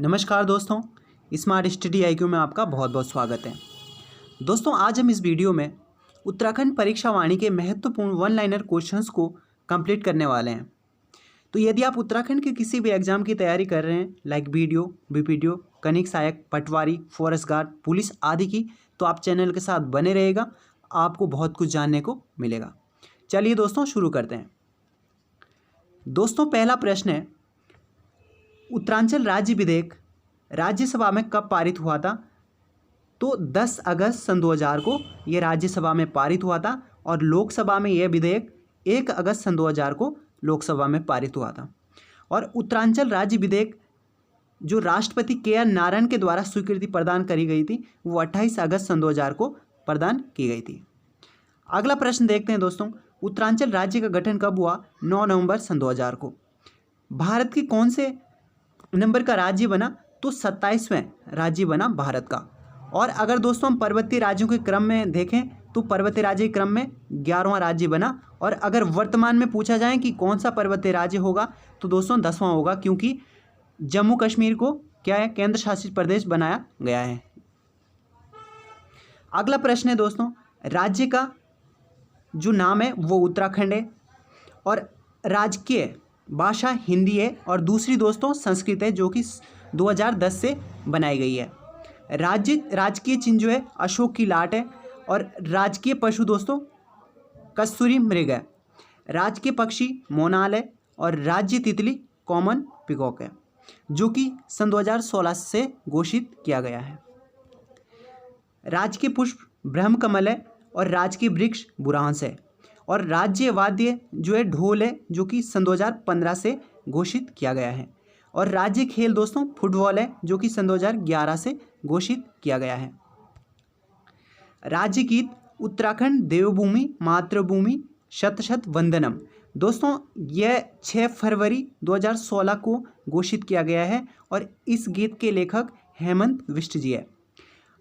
नमस्कार दोस्तों, smart study IQ में आपका बहुत बहुत स्वागत है। दोस्तों, आज हम इस वीडियो में उत्तराखंड परीक्षा वाणी के महत्वपूर्ण वन लाइनर क्वेश्चंस को कंप्लीट करने वाले हैं। तो यदि आप उत्तराखंड के किसी भी एग्जाम की तैयारी कर रहे हैं लाइक BDO, BPDO, कनिक सहायक, पटवारी, फॉरेस्ट गार्ड, पुलिस आदि की, तो आप चैनल के साथ बने रहेगा, आपको बहुत कुछ जानने को मिलेगा। चलिए दोस्तों शुरू करते हैं। दोस्तों, पहला प्रश्न है, उत्तरांचल राज्य विधेयक राज्यसभा में कब पारित हुआ था? तो 10 अगस्त सन 2000 को यह राज्यसभा में पारित हुआ था और लोकसभा में यह विधेयक 1 अगस्त सन 2000 को लोकसभा में पारित हुआ था। और उत्तरांचल राज्य विधेयक जो राष्ट्रपति KR नारायण के द्वारा स्वीकृति प्रदान करी गई थी, वो 28 अगस्त सन 2000 को प्रदान की गई थी। अगला प्रश्न देखते हैं दोस्तों, उत्तरांचल राज्य का गठन कब हुआ? 9 नवंबर सन 2000 को। भारत की कौन से नंबर का राज्य बना? तो 27वें राज्य बना भारत का। और अगर दोस्तों हम पर्वतीय राज्यों के क्रम में देखें तो पर्वतीय राज्य के क्रम में 11वां राज्य बना। और अगर वर्तमान में पूछा जाए कि कौन सा पर्वतीय राज्य होगा तो दोस्तों 10वां होगा, क्योंकि जम्मू कश्मीर को क्या है, केंद्र शासित प्रदेश बनाया गया है। अगला प्रश्न है दोस्तों, राज्य का जो नाम है वो उत्तराखंड है और राजकीय भाषा हिंदी है और दूसरी दोस्तों संस्कृत है, जो कि 2010 से बनाई गई है। राजकीय चिन्ह जो है अशोक की लाट है और राजकीय पशु दोस्तों कस्तूरी मृग है। राजकीय पक्षी मोनाल है और राज्य तितली कॉमन पिकॉक है, जो कि सन 2016 से घोषित किया गया है। राजकीय पुष्प ब्रह्मकमल है और राजकीय वृक्ष बुरांस है। और राज्य वाद्य जो है ढोल है, जो कि सन 2015 से घोषित किया गया है। और राज्य खेल दोस्तों फुटबॉल है, जो कि सन 2011 से घोषित किया गया है। राज्य गीत उत्तराखंड देवभूमि मातृभूमि शत शत वंदनम। दोस्तों यह 6 फरवरी 2016 को घोषित किया गया है और इस गीत के लेखक हेमंत बिष्ट जी है।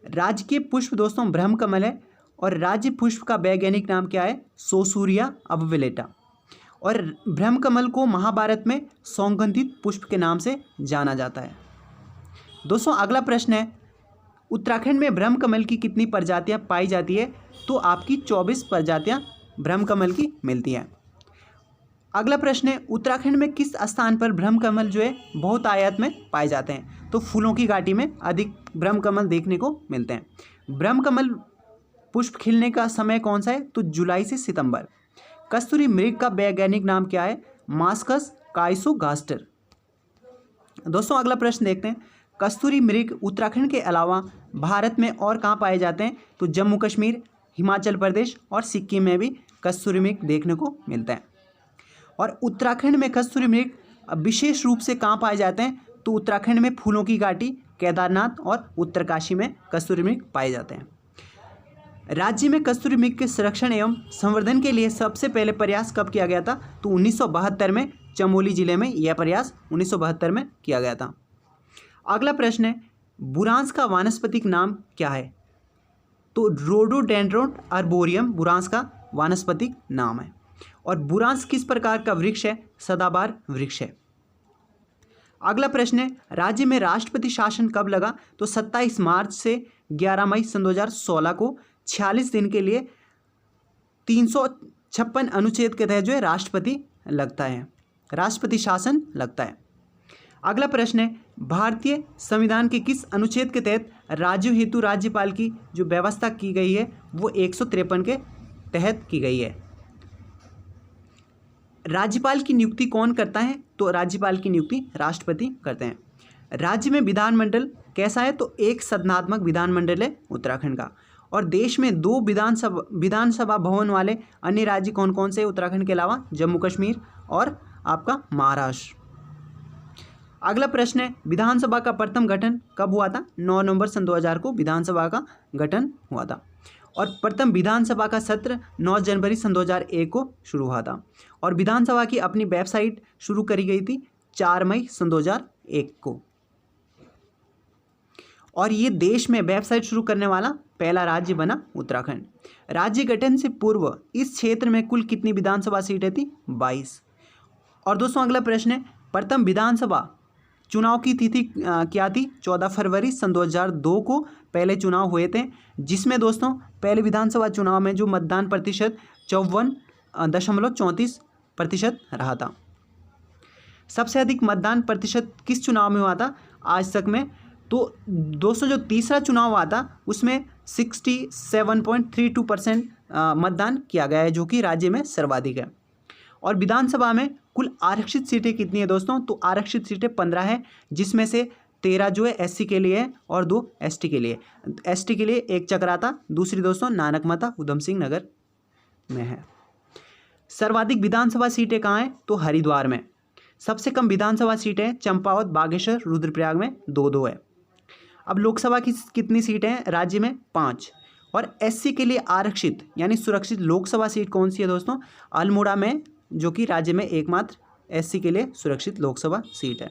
राजकीय पुष्प दोस्तों ब्रह्मकमल है और राज्य पुष्प का वैज्ञानिक नाम क्या है? सोसूरिया अबवेलेटा। और ब्रह्मकमल को महाभारत में सौगंधित पुष्प के नाम से जाना जाता है। दोस्तों अगला प्रश्न है, उत्तराखंड में ब्रह्मकमल की कितनी प्रजातियां पाई जाती है? तो आपकी 24 प्रजातियां ब्रह्मकमल की मिलती हैं। अगला प्रश्न है, उत्तराखंड में किस स्थान पर ब्रह्मकमल जो है बहुत आयात में पाए जाते हैं? तो फूलों की घाटी में अधिक ब्रह्मकमल देखने को मिलते हैं। ब्रह्मकमल पुष्प खिलने का समय कौन सा है? तो जुलाई से सितंबर। कस्तूरी मृग का वैज्ञानिक नाम क्या है? मास्कस काइसोगास्टर। दोस्तों अगला प्रश्न देखते हैं, कस्तूरी मृग उत्तराखंड के अलावा भारत में और कहाँ पाए जाते हैं? तो जम्मू कश्मीर, हिमाचल प्रदेश और सिक्किम में भी कस्तूरी मृग देखने को मिलता है। और उत्तराखंड में कस्तूरी मृग विशेष रूप से कहाँ पाए जाते हैं? तो उत्तराखंड में फूलों की घाटी, केदारनाथ और उत्तरकाशी में कस्तूरी मृग पाए जाते हैं। राज्य में कस्तूरी मृग के संरक्षण एवं संवर्धन के लिए सबसे पहले प्रयास कब किया गया था? तो 1972 में चमोली जिले में यह प्रयास 1972 में किया गया था। अगला प्रश्न है, बुरांस का वानस्पतिक नाम क्या है? तो रोडोडेंड्रोन आर्बोरियम बुरांस का वानस्पतिक नाम है। और बुरांस किस प्रकार का वृक्ष है? सदाबहार वृक्ष है। अगला प्रश्न है, राज्य में राष्ट्रपति शासन कब लगा? तो 27 मार्च से 11 मई सन 2016 को 46 दिन के लिए 356 अनुच्छेद के तहत जो है राष्ट्रपति लगता है, राष्ट्रपति शासन लगता है। अगला प्रश्न है, भारतीय संविधान के किस अनुच्छेद के तहत राज्यों हेतु राज्यपाल की जो व्यवस्था की गई है वो 153 के तहत की गई है। राज्यपाल की नियुक्ति कौन करता है? तो राज्यपाल की नियुक्ति राष्ट्रपति करते हैं। राज्य में विधानमंडल कैसा है? तो एक सदनात्मक विधानमंडल है उत्तराखंड का। और देश में 2 विधानसभा भवन वाले अन्य राज्य कौन कौन से उत्तराखंड के अलावा? जम्मू कश्मीर और आपका महाराष्ट्र। अगला प्रश्न है, विधानसभा का प्रथम गठन कब हुआ था? 9 नवंबर सन 2000 को विधानसभा का गठन हुआ था। और प्रथम विधानसभा का सत्र 9 जनवरी सन 2001 को शुरू हुआ था। और विधानसभा की अपनी वेबसाइट शुरू करी गई थी 4 मई सन 2001 को। और ये देश में वेबसाइट शुरू करने वाला पहला राज्य बना उत्तराखंड। राज्य गठन से पूर्व इस क्षेत्र में कुल कितनी विधानसभा सीटें थी? 22। और दोस्तों अगला प्रश्न है, प्रथम विधानसभा चुनाव की तिथि क्या थी? 14 फरवरी सन 2002 को पहले चुनाव हुए थे, जिसमें दोस्तों पहले विधानसभा चुनाव में जो मतदान प्रतिशत 54.34% रहा था। सबसे अधिक मतदान प्रतिशत किस चुनाव में हुआ था आज तक में? तो दोस्तों जो तीसरा चुनाव हुआ था उसमें 67.32% मतदान किया गया है, जो कि राज्य में सर्वाधिक है। और विधानसभा में कुल आरक्षित सीटें कितनी है दोस्तों? तो आरक्षित सीटें 15 है, जिसमें से 13 जो है एससी के लिए है और 2 एसटी के लिए। एसटी के लिए एक चकराता, दूसरी दोस्तों नानक माता उधम सिंह नगर में है। सर्वाधिक विधानसभा सीटें कहाँ हैं? तो हरिद्वार में। सबसे कम विधानसभा सीटें चंपावत, बागेश्वर, रुद्रप्रयाग में 2-2 है। अब लोकसभा की कितनी सीटें हैं राज्य में? 5। और एससी के लिए आरक्षित यानी सुरक्षित लोकसभा सीट कौन सी है दोस्तों? अल्मोड़ा में, जो कि राज्य में एकमात्र एससी के लिए सुरक्षित लोकसभा सीट है।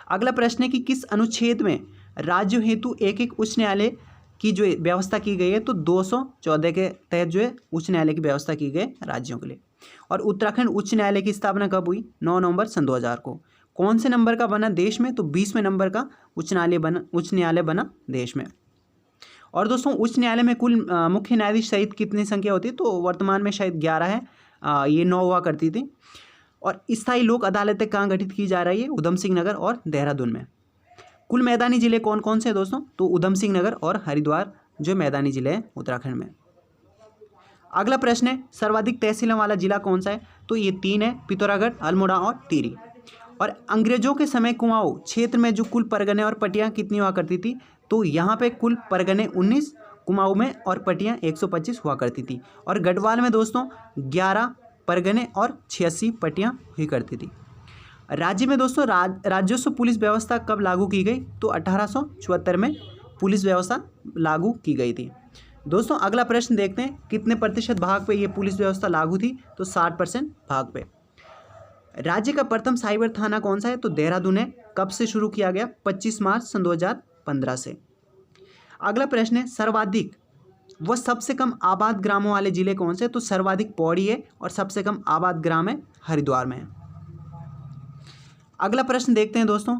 अगला प्रश्न है कि किस अनुच्छेद में राज्यों हेतु एक उच्च न्यायालय की जो व्यवस्था की गई है? तो 214 के तहत जो है उच्च न्यायालय की व्यवस्था की गई राज्यों के लिए। और उत्तराखंड उच्च न्यायालय की स्थापना कब हुई? 9 नवंबर सन 2000 को। कौन से नंबर का बना देश में? तो 20वें नंबर का उच्च न्यायालय बना देश में। और दोस्तों उच्च न्यायालय में कुल मुख्य न्यायाधीश सहित कितनी संख्या होती है? तो वर्तमान में शायद 11 है, ये 9 हुआ करती थी। और स्थायी लोक अदालतें कहाँ गठित की जा रही है? उधम सिंह नगर और देहरादून में। कुल मैदानी जिले कौन कौन से हैं दोस्तों? तो उधम सिंह नगर और हरिद्वार जो मैदानी जिले हैं उत्तराखंड में। अगला प्रश्न है सर्वाधिक तहसीलों वाला जिला कौन सा है? तो ये 3 है, पिथौरागढ़, अल्मोड़ा और टिहरी। और अंग्रेजों के समय कुमाऊं क्षेत्र में जो कुल परगने और पटियां कितनी हुआ करती थी? तो यहाँ पे कुल परगने 19, कुमाऊं में और पटियां 125 हुआ करती थी। और गढ़वाल में दोस्तों 11 परगने और 86 पटियां हुई करती थी। राज्य में दोस्तों राजस्व पुलिस व्यवस्था कब लागू की गई? तो 1874 में पुलिस व्यवस्था लागू की गई थी। दोस्तों अगला प्रश्न देखते हैं, कितने प्रतिशत भाग पे ये पुलिस व्यवस्था लागू थी? तो 60% भाग पे। राज्य का प्रथम साइबर थाना कौन सा है? तो देहरादून है। कब से शुरू किया गया? 25 मार्च सन 2015 से। अगला प्रश्न है सर्वाधिक व सबसे कम आबाद ग्रामों वाले जिले कौन से? तो सर्वाधिक पौड़ी है और सबसे कम आबाद ग्राम है हरिद्वार में है। अगला प्रश्न देखते हैं दोस्तों,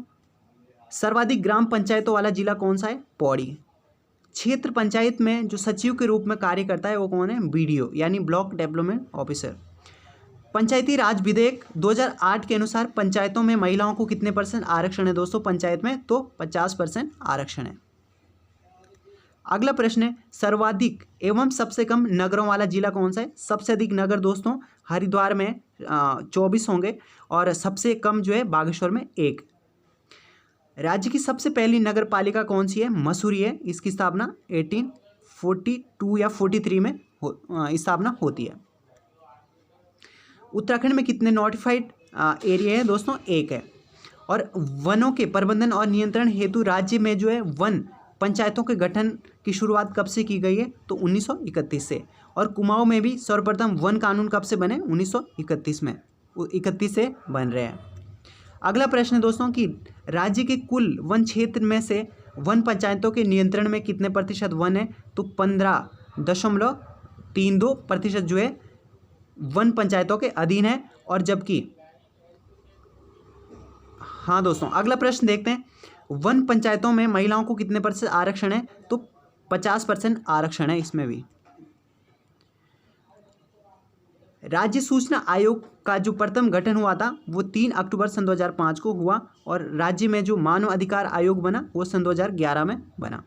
सर्वाधिक ग्राम पंचायतों वाला जिला कौन सा है? पौड़ी। क्षेत्र पंचायत में जो सचिव के रूप में कार्य करता है वो कौन है? बीडीओ यानी ब्लॉक डेवलपमेंट ऑफिसर। पंचायती राज विधेयक 2008 के अनुसार पंचायतों में महिलाओं को कितने % आरक्षण है दोस्तों पंचायत में? तो 50% आरक्षण है। अगला प्रश्न है सर्वाधिक एवं सबसे कम नगरों वाला जिला कौन सा है? सबसे अधिक नगर दोस्तों हरिद्वार में 24 होंगे और सबसे कम जो है बागेश्वर में 1। राज्य की सबसे पहली नगर पालिका कौन सी है? मसूरी है। इसकी स्थापना 1842 या 43 में स्थापना होती है। उत्तराखंड में कितने नोटिफाइड एरिया है दोस्तों? 1 है। और वनों के प्रबंधन और नियंत्रण हेतु राज्य में जो है वन पंचायतों के गठन की शुरुआत कब से की गई है? तो 1931 से। और कुमाऊं में भी सर्वप्रथम वन कानून कब से बने? 1931 में 31 से बन रहे हैं। अगला प्रश्न है दोस्तों कि राज्य के कुल वन क्षेत्र में से वन पंचायतों के नियंत्रण में कितने % वन है? तो 15.32% जो है वन पंचायतों के अधीन है। और जबकि हाँ दोस्तों अगला प्रश्न देखते हैं, वन पंचायतों में महिलाओं को कितने % आरक्षण है? तो 50% आरक्षण है इसमें भी। राज्य सूचना आयोग का जो प्रथम गठन हुआ था वो 3 अक्टूबर सन 2005 को हुआ और राज्य में जो मानव अधिकार आयोग बना वो सन 2011 में बना।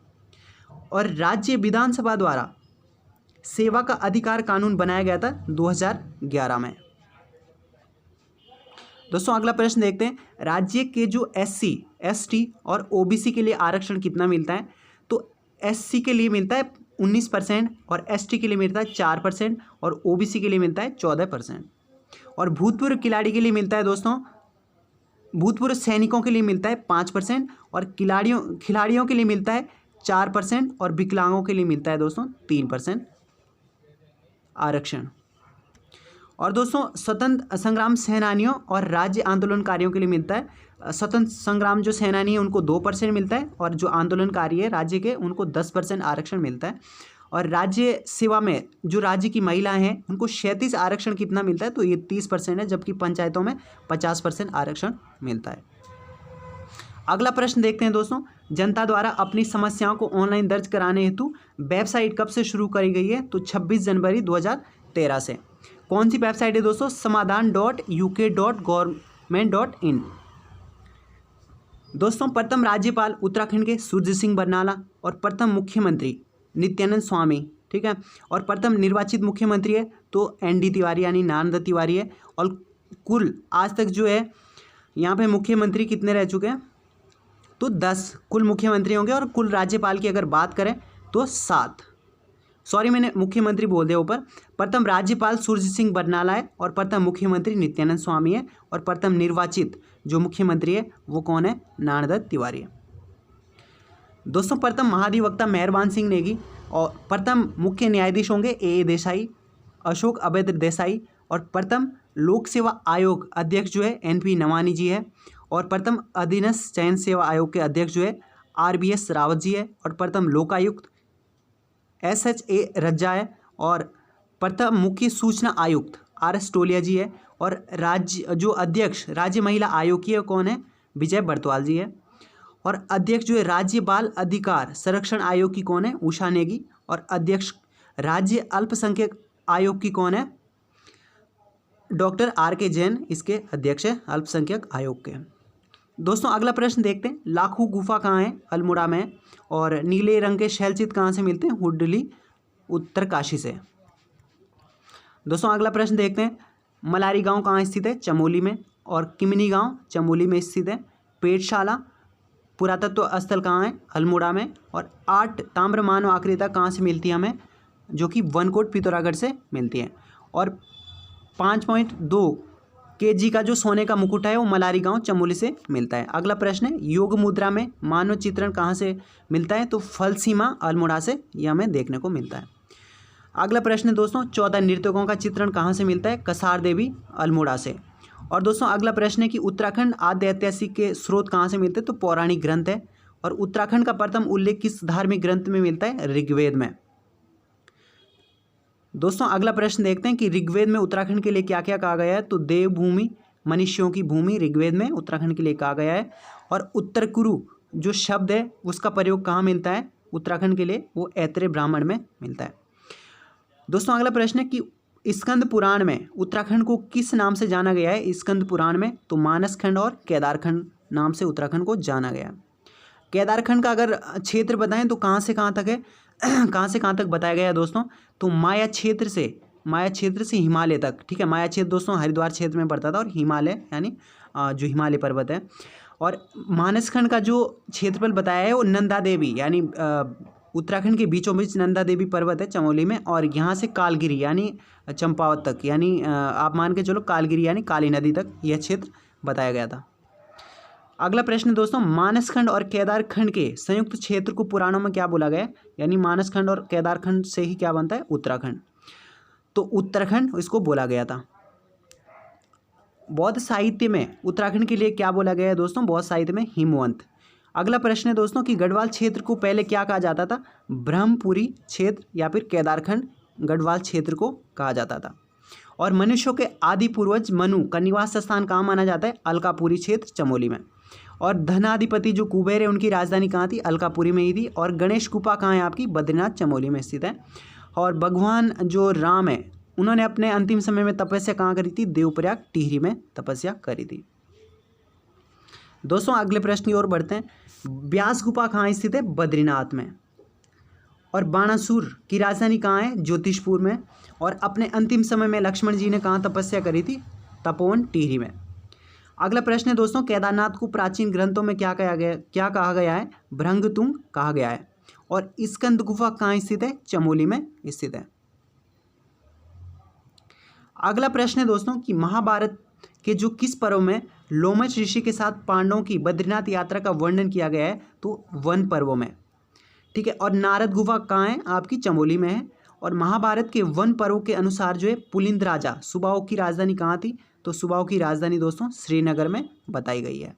और राज्य विधानसभा द्वारा सेवा का अधिकार कानून बनाया गया था 2011 में। दोस्तों अगला प्रश्न देखते हैं, राज्य के जो SC, ST और OBC के लिए आरक्षण कितना मिलता है? तो SC के लिए मिलता है 19% और ST के लिए मिलता है 4% और OBC के लिए मिलता है 14%। और भूतपूर्व खिलाड़ी के लिए मिलता है दोस्तों, भूतपूर्व सैनिकों के लिए मिलता है 5% और खिलाड़ियों के लिए मिलता है 4% और विकलांगों के लिए मिलता है दोस्तों 3% आरक्षण। और दोस्तों स्वतंत्र संग्राम सेनानियों और राज्य आंदोलनकारियों के लिए मिलता है, स्वतंत्र संग्राम जो सेनानी है उनको 2% मिलता है और जो आंदोलनकारी है राज्य के उनको 10% आरक्षण मिलता है। और राज्य सेवा में जो राज्य की महिलाएं हैं उनको 37 आरक्षण कितना मिलता है? तो ये 30% है, जबकि पंचायतों में 50% आरक्षण मिलता है। अगला प्रश्न देखते हैं दोस्तों, जनता द्वारा अपनी समस्याओं को ऑनलाइन दर्ज कराने हेतु वेबसाइट कब से शुरू करी गई है? तो 26 जनवरी 2013 से। कौन सी वेबसाइट है दोस्तों? समाधान.uk.government.in। दोस्तों प्रथम राज्यपाल उत्तराखंड के सूरज सिंह बरनाला और प्रथम मुख्यमंत्री नित्यानंद स्वामी, ठीक है। और प्रथम निर्वाचित मुख्यमंत्री है तो ND तिवारी यानी नारायण तिवारी है। और कुल आज तक जो है यहाँ पे मुख्यमंत्री कितने रह चुके हैं? तो 10 कुल मुख्यमंत्री होंगे। और कुल राज्यपाल की अगर बात करें तो 7, सॉरी मैंने मुख्यमंत्री बोल दिया ऊपर। प्रथम राज्यपाल सूरज सिंह बरनाला है और प्रथम मुख्यमंत्री नित्यानंद स्वामी है और प्रथम निर्वाचित जो मुख्यमंत्री है वो कौन है? नारायण तिवारी है। दोस्तों प्रथम महाधिवक्ता मेहरबान सिंह नेगी और प्रथम मुख्य न्यायाधीश होंगे AA देसाई, अशोक अभेद्र देसाई। और प्रथम लोक सेवा आयोग अध्यक्ष जो है NP नवानी जी है। और प्रथम अधीनस्थ चयन सेवा आयोग के अध्यक्ष जो है RBS रावत जी है। और प्रथम लोकायुक्त SHA रज्जा है। और प्रथम मुख्य सूचना आयुक्त RS टोलिया जी है। और राज्य जो अध्यक्ष राज्य महिला आयोग की है कौन है? विजय बर्तवाल जी है। और अध्यक्ष जो है राज्य बाल अधिकार संरक्षण आयोग की कौन है? उषा नेगी। और अध्यक्ष राज्य अल्पसंख्यक आयोग की कौन है? डॉक्टर RK जैन इसके अध्यक्ष है अल्पसंख्यक आयोग के। दोस्तों अगला प्रश्न देखते हैं, लाखू गुफा कहाँ है? अल्मोड़ा में। और नीले रंग के शैलचित्र कहाँ से मिलते हैं? हुडली उत्तरकाशी से। दोस्तों अगला प्रश्न देखते हैं, मलारी गांव कहाँ स्थित है? चमोली में। और किमनी गांव चमोली में स्थित है। पेटशाला पुरातत्व स्थल कहाँ है? अल्मोड़ा में। और 8 ताम्र मानव आकृतियाँ कहाँ से मिलती है हमें? जो कि वनकोट पिथौरागढ़ से मिलती है। और 5.2 kg का जो सोने का मुकुट है वो मलारी गांव चमोली से मिलता है। अगला प्रश्न है, योग मुद्रा में मानव चित्रण कहाँ से मिलता है? तो फलसीमा अल्मोड़ा से यह हमें देखने को मिलता है। अगला प्रश्न है दोस्तों, 14 नर्तकों का चित्रण कहाँ से मिलता है? कसार देवी अल्मोड़ा से। और दोस्तों अगला प्रश्न है कि उत्तराखंड आद्य ऐतिहासिक के स्रोत कहाँ से मिलते हैं? तो पौराणिक ग्रंथ है। और उत्तराखंड का प्रथम उल्लेख किस धार्मिक ग्रंथ में मिलता है? ऋग्वेद में। दोस्तों अगला प्रश्न देखते हैं कि ऋग्वेद में उत्तराखंड के लिए क्या क्या कहा गया है? तो देवभूमि मनुष्यों की भूमि ऋग्वेद में उत्तराखंड के लिए कहा गया है। और उत्तर कुरु जो शब्द है उसका प्रयोग कहाँ मिलता है उत्तराखंड के लिए? वो ऐत्रेय ब्राह्मण में मिलता है। दोस्तों अगला प्रश्न है कि स्कंद पुराण में उत्तराखंड को किस नाम से जाना गया है? स्कंद पुराण में तो मानसखंड और केदारखंड नाम से उत्तराखंड को जाना गया। केदारखंड का अगर क्षेत्र बताएं तो कहाँ से कहाँ तक है? कहाँ से कहाँ तक बताया गया है दोस्तों? तो माया क्षेत्र से हिमालय तक, ठीक है। माया क्षेत्र दोस्तों हरिद्वार क्षेत्र में पड़ता था और हिमालय यानी जो हिमालय पर्वत है। और मानसखंड का जो क्षेत्रफल बताया है वो नंदा देवी यानी उत्तराखंड के बीचों बीच नंदा देवी पर्वत है चमोली में। और यहाँ से कालगिरी यानी चंपावत तक यानी आप मान के चलो कालगिरी यानी काली नदी तक यह क्षेत्र बताया गया था। अगला प्रश्न दोस्तों, मानसखंड और केदारखंड के संयुक्त क्षेत्र को पुराणों में क्या बोला गया? यानी मानसखंड और केदारखंड से ही क्या बनता है? उत्तराखंड। तो उत्तराखंड इसको बोला गया था। बौद्ध साहित्य में उत्तराखंड के लिए क्या बोला गया है दोस्तों? बौद्ध साहित्य में हिमवंत। अगला प्रश्न है दोस्तों कि गढ़वाल क्षेत्र को पहले क्या कहा जाता था? ब्रह्मपुरी क्षेत्र या फिर केदारखंड गढ़वाल क्षेत्र को कहा जाता था। और मनुष्यों के आदि पूर्वज मनु का निवास स्थान कहाँ माना जाता है? अलकापुरी क्षेत्र चमोली में। और धनाधिपति जो कुबेर है उनकी राजधानी कहाँ थी? अलकापुरी में ही थी। और गणेश गुफा कहाँ है आपकी? बद्रीनाथ चमोली में स्थित है। और भगवान जो राम है उन्होंने अपने अंतिम समय में तपस्या कहाँ करी थी? देवप्रयाग टिहरी में तपस्या करी थी। दोस्तों अगले प्रश्न की ओर बढ़ते हैं, व्यास गुफा कहाँ स्थित है? बद्रीनाथ में। और बाणासुर की राजधानी कहाँ है? ज्योतिषपुर में। और अपने अंतिम समय में लक्ष्मण जी ने कहाँ तपस्या करी थी? तपोवन टिहरी में। अगला प्रश्न है दोस्तों, केदारनाथ को प्राचीन ग्रंथों में क्या कहा गया है? भृंगतुंग कहा गया है। और स्कंद गुफा कहाँ स्थित है? चमोली में स्थित है। अगला प्रश्न है दोस्तों कि महाभारत के जो किस पर्व में लोमश ऋषि के साथ पांडवों की बद्रीनाथ यात्रा का वर्णन किया गया है? तो वन पर्व में, ठीक है। और नारद गुफा कहाँ है? आपकी चमोली में है। और महाभारत के वन पर्व के अनुसार जो है पुलिंद राजा सुबाओ की राजधानी कहाँ थी? तो सुबाओ की राजधानी दोस्तों श्रीनगर में बताई गई है।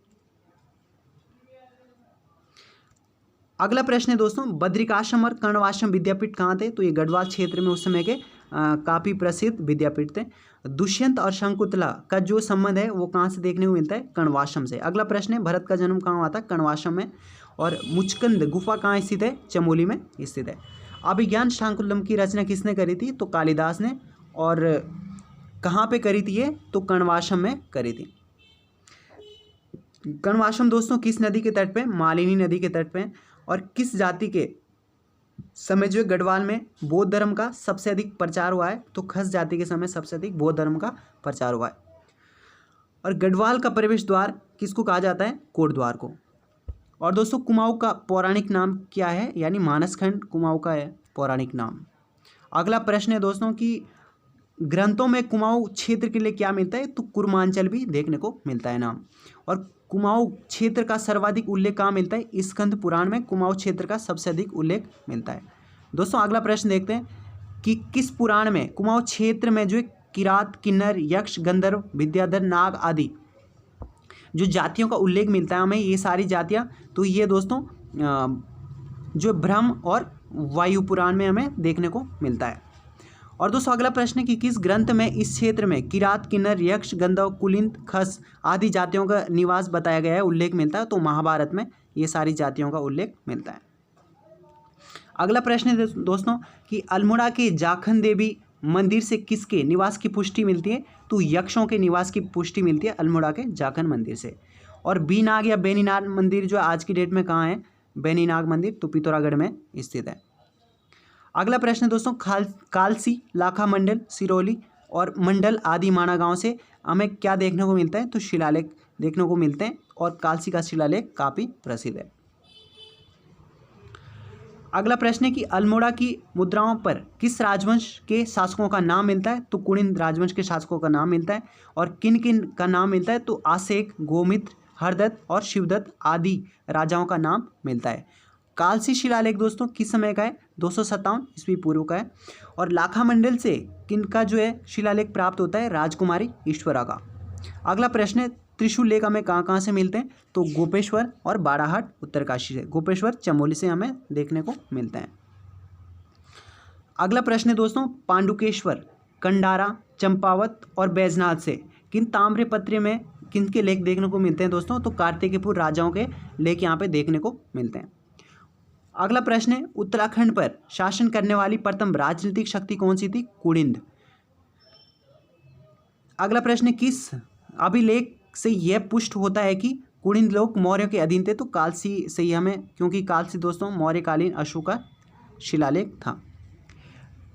अगला प्रश्न है दोस्तों, बद्रिकाश्रम और कर्णवाश्रम विद्यापीठ कहाँ थे? तो ये गढ़वाल क्षेत्र में उस समय के काफ़ी प्रसिद्ध विद्यापीठ थे। दुष्यंत और शकुंतला का जो संबंध है वो कहाँ से देखने को मिलता है? कण्वाश्रम से। अगला प्रश्न है, भरत का जन्म कहाँ हुआ था? कण्वाश्रम में। और मुचकंद गुफा कहाँ स्थित है? चमोली में स्थित है। अभिज्ञान शाकुंतलम की रचना किसने करी थी? तो कालिदास ने। और कहाँ पे करी थी ये? तो कण्वाश्रम में करी थी। कण्वाश्रम दोस्तों किस नदी के तट पे? मालिनी नदी के तट पे। और किस जाति के समय जो गढ़वाल में बौद्ध धर्म का सबसे अधिक प्रचार हुआ है? तो खस जाति के समय सबसे अधिक बौद्ध धर्म का प्रचार हुआ है। और गढ़वाल का प्रवेश द्वार किसको कहा जाता है? कोट द्वार को। और दोस्तों कुमाऊं का पौराणिक नाम क्या है? यानी मानसखंड कुमाऊं का है पौराणिक नाम। अगला प्रश्न है दोस्तों कि ग्रंथों में कुमाऊं क्षेत्र के लिए क्या मिलता है? तो कुर्मांचल भी देखने को मिलता है नाम। और कुमाऊं क्षेत्र का सर्वाधिक उल्लेख कहाँ मिलता है? स्कंद पुराण में कुमाऊं क्षेत्र का सबसे अधिक उल्लेख मिलता है। दोस्तों अगला प्रश्न देखते हैं कि किस पुराण में कुमाऊं क्षेत्र में जो है किरात, किन्नर, यक्ष, गंधर्व, विद्याधर, नाग आदि जो जातियों का उल्लेख मिलता है हमें, ये सारी जातियाँ, तो ये दोस्तों जो ब्रह्म और वायु पुराण में हमें देखने को मिलता है। और दोस्तों अगला प्रश्न है कि किस ग्रंथ में इस क्षेत्र में किरात, किन्नर, यक्ष, गंधर्व, कुलिंद, खस आदि जातियों का निवास बताया गया है, उल्लेख मिलता है? तो महाभारत में ये सारी जातियों का उल्लेख मिलता है। अगला प्रश्न है दोस्तों कि अल्मोड़ा के जाखन देवी मंदिर से किसके निवास की पुष्टि मिलती है? तो यक्षों के निवास की पुष्टि मिलती है अल्मोड़ा के जाखन मंदिर से। और बीनाग या बेनीनाग मंदिर जो आज की डेट में कहाँ है? बेनीनाग मंदिर तो पिथौरागढ़ में स्थित है। अगला प्रश्न है दोस्तों कालसी, लाखा मंडल, सिरोली और मंडल आदि माना गांव से हमें क्या देखने को मिलता है? तो शिलालेख देखने को मिलते हैं। और कालसी का शिलालेख काफ़ी प्रसिद्ध है। अगला प्रश्न है कि अल्मोड़ा की मुद्राओं पर किस राजवंश के शासकों का नाम मिलता है? तो कुणिद राजवंश के शासकों का नाम मिलता है। और किन किन का नाम मिलता है? तो आसेक, गोमित्र, हरदत्त और शिवदत्त आदि राजाओं का नाम मिलता है। कालसी शिलालेख दोस्तों किस समय का है? 257 ईस्वी पूर्व का है। और लाखा मंडल से किनका जो है शिलालेख प्राप्त होता है? राजकुमारी ईश्वरा का। अगला प्रश्न है त्रिशूल लेख हमें कहाँ कहाँ से मिलते हैं? तो गोपेश्वर और बाराहाट उत्तरकाशी से। गोपेश्वर चमोली से हमें देखने को मिलते हैं। अगला प्रश्न है दोस्तों पांडुकेश्वर, कंडारा, चंपावत और बैजनाथ से किन ताम्रपत्र में किनके लेख देखने को मिलते हैं दोस्तों? तो कार्तिकेयपुर राजाओं के लेख यहाँ पे देखने को मिलते हैं। अगला प्रश्न है उत्तराखंड पर शासन करने वाली प्रथम राजनीतिक शक्ति कौन सी थी? कुणिद। अगला प्रश्न है किस अभिलेख से यह पुष्ट होता है कि कुणिद लोग मौर्यों के अधीन थे? तो कालसी से ही हमें, क्योंकि कालसी दोस्तों मौर्यकालीन अशोक का शिलालेख था।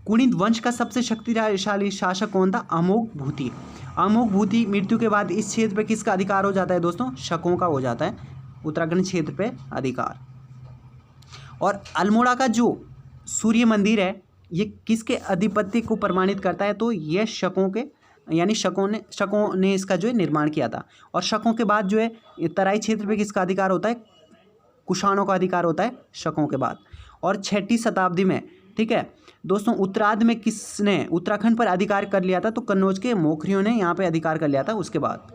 कुणिद वंश का सबसे शक्तिशाली शासक कौन था? अमोघ भूति। अमोघ भूति मृत्यु के बाद इस क्षेत्र पर किसका अधिकार हो जाता है दोस्तों? शकों का हो जाता है उत्तराखंड क्षेत्र पे अधिकार। और अल्मोड़ा का जो सूर्य मंदिर है ये किसके अधिपत्य को प्रमाणित करता है? तो यह शकों के, यानी शकों ने इसका जो है निर्माण किया था। और शकों के बाद जो है तराई क्षेत्र पे किसका अधिकार होता है? कुषाणों का अधिकार होता है शकों के बाद। और 6वीं शताब्दी में, ठीक है दोस्तों, उत्तरार्ध में किसने उत्तराखंड पर अधिकार कर लिया था? तो कन्नौज के मोखरियों ने यहाँ पे अधिकार कर लिया था उसके बाद।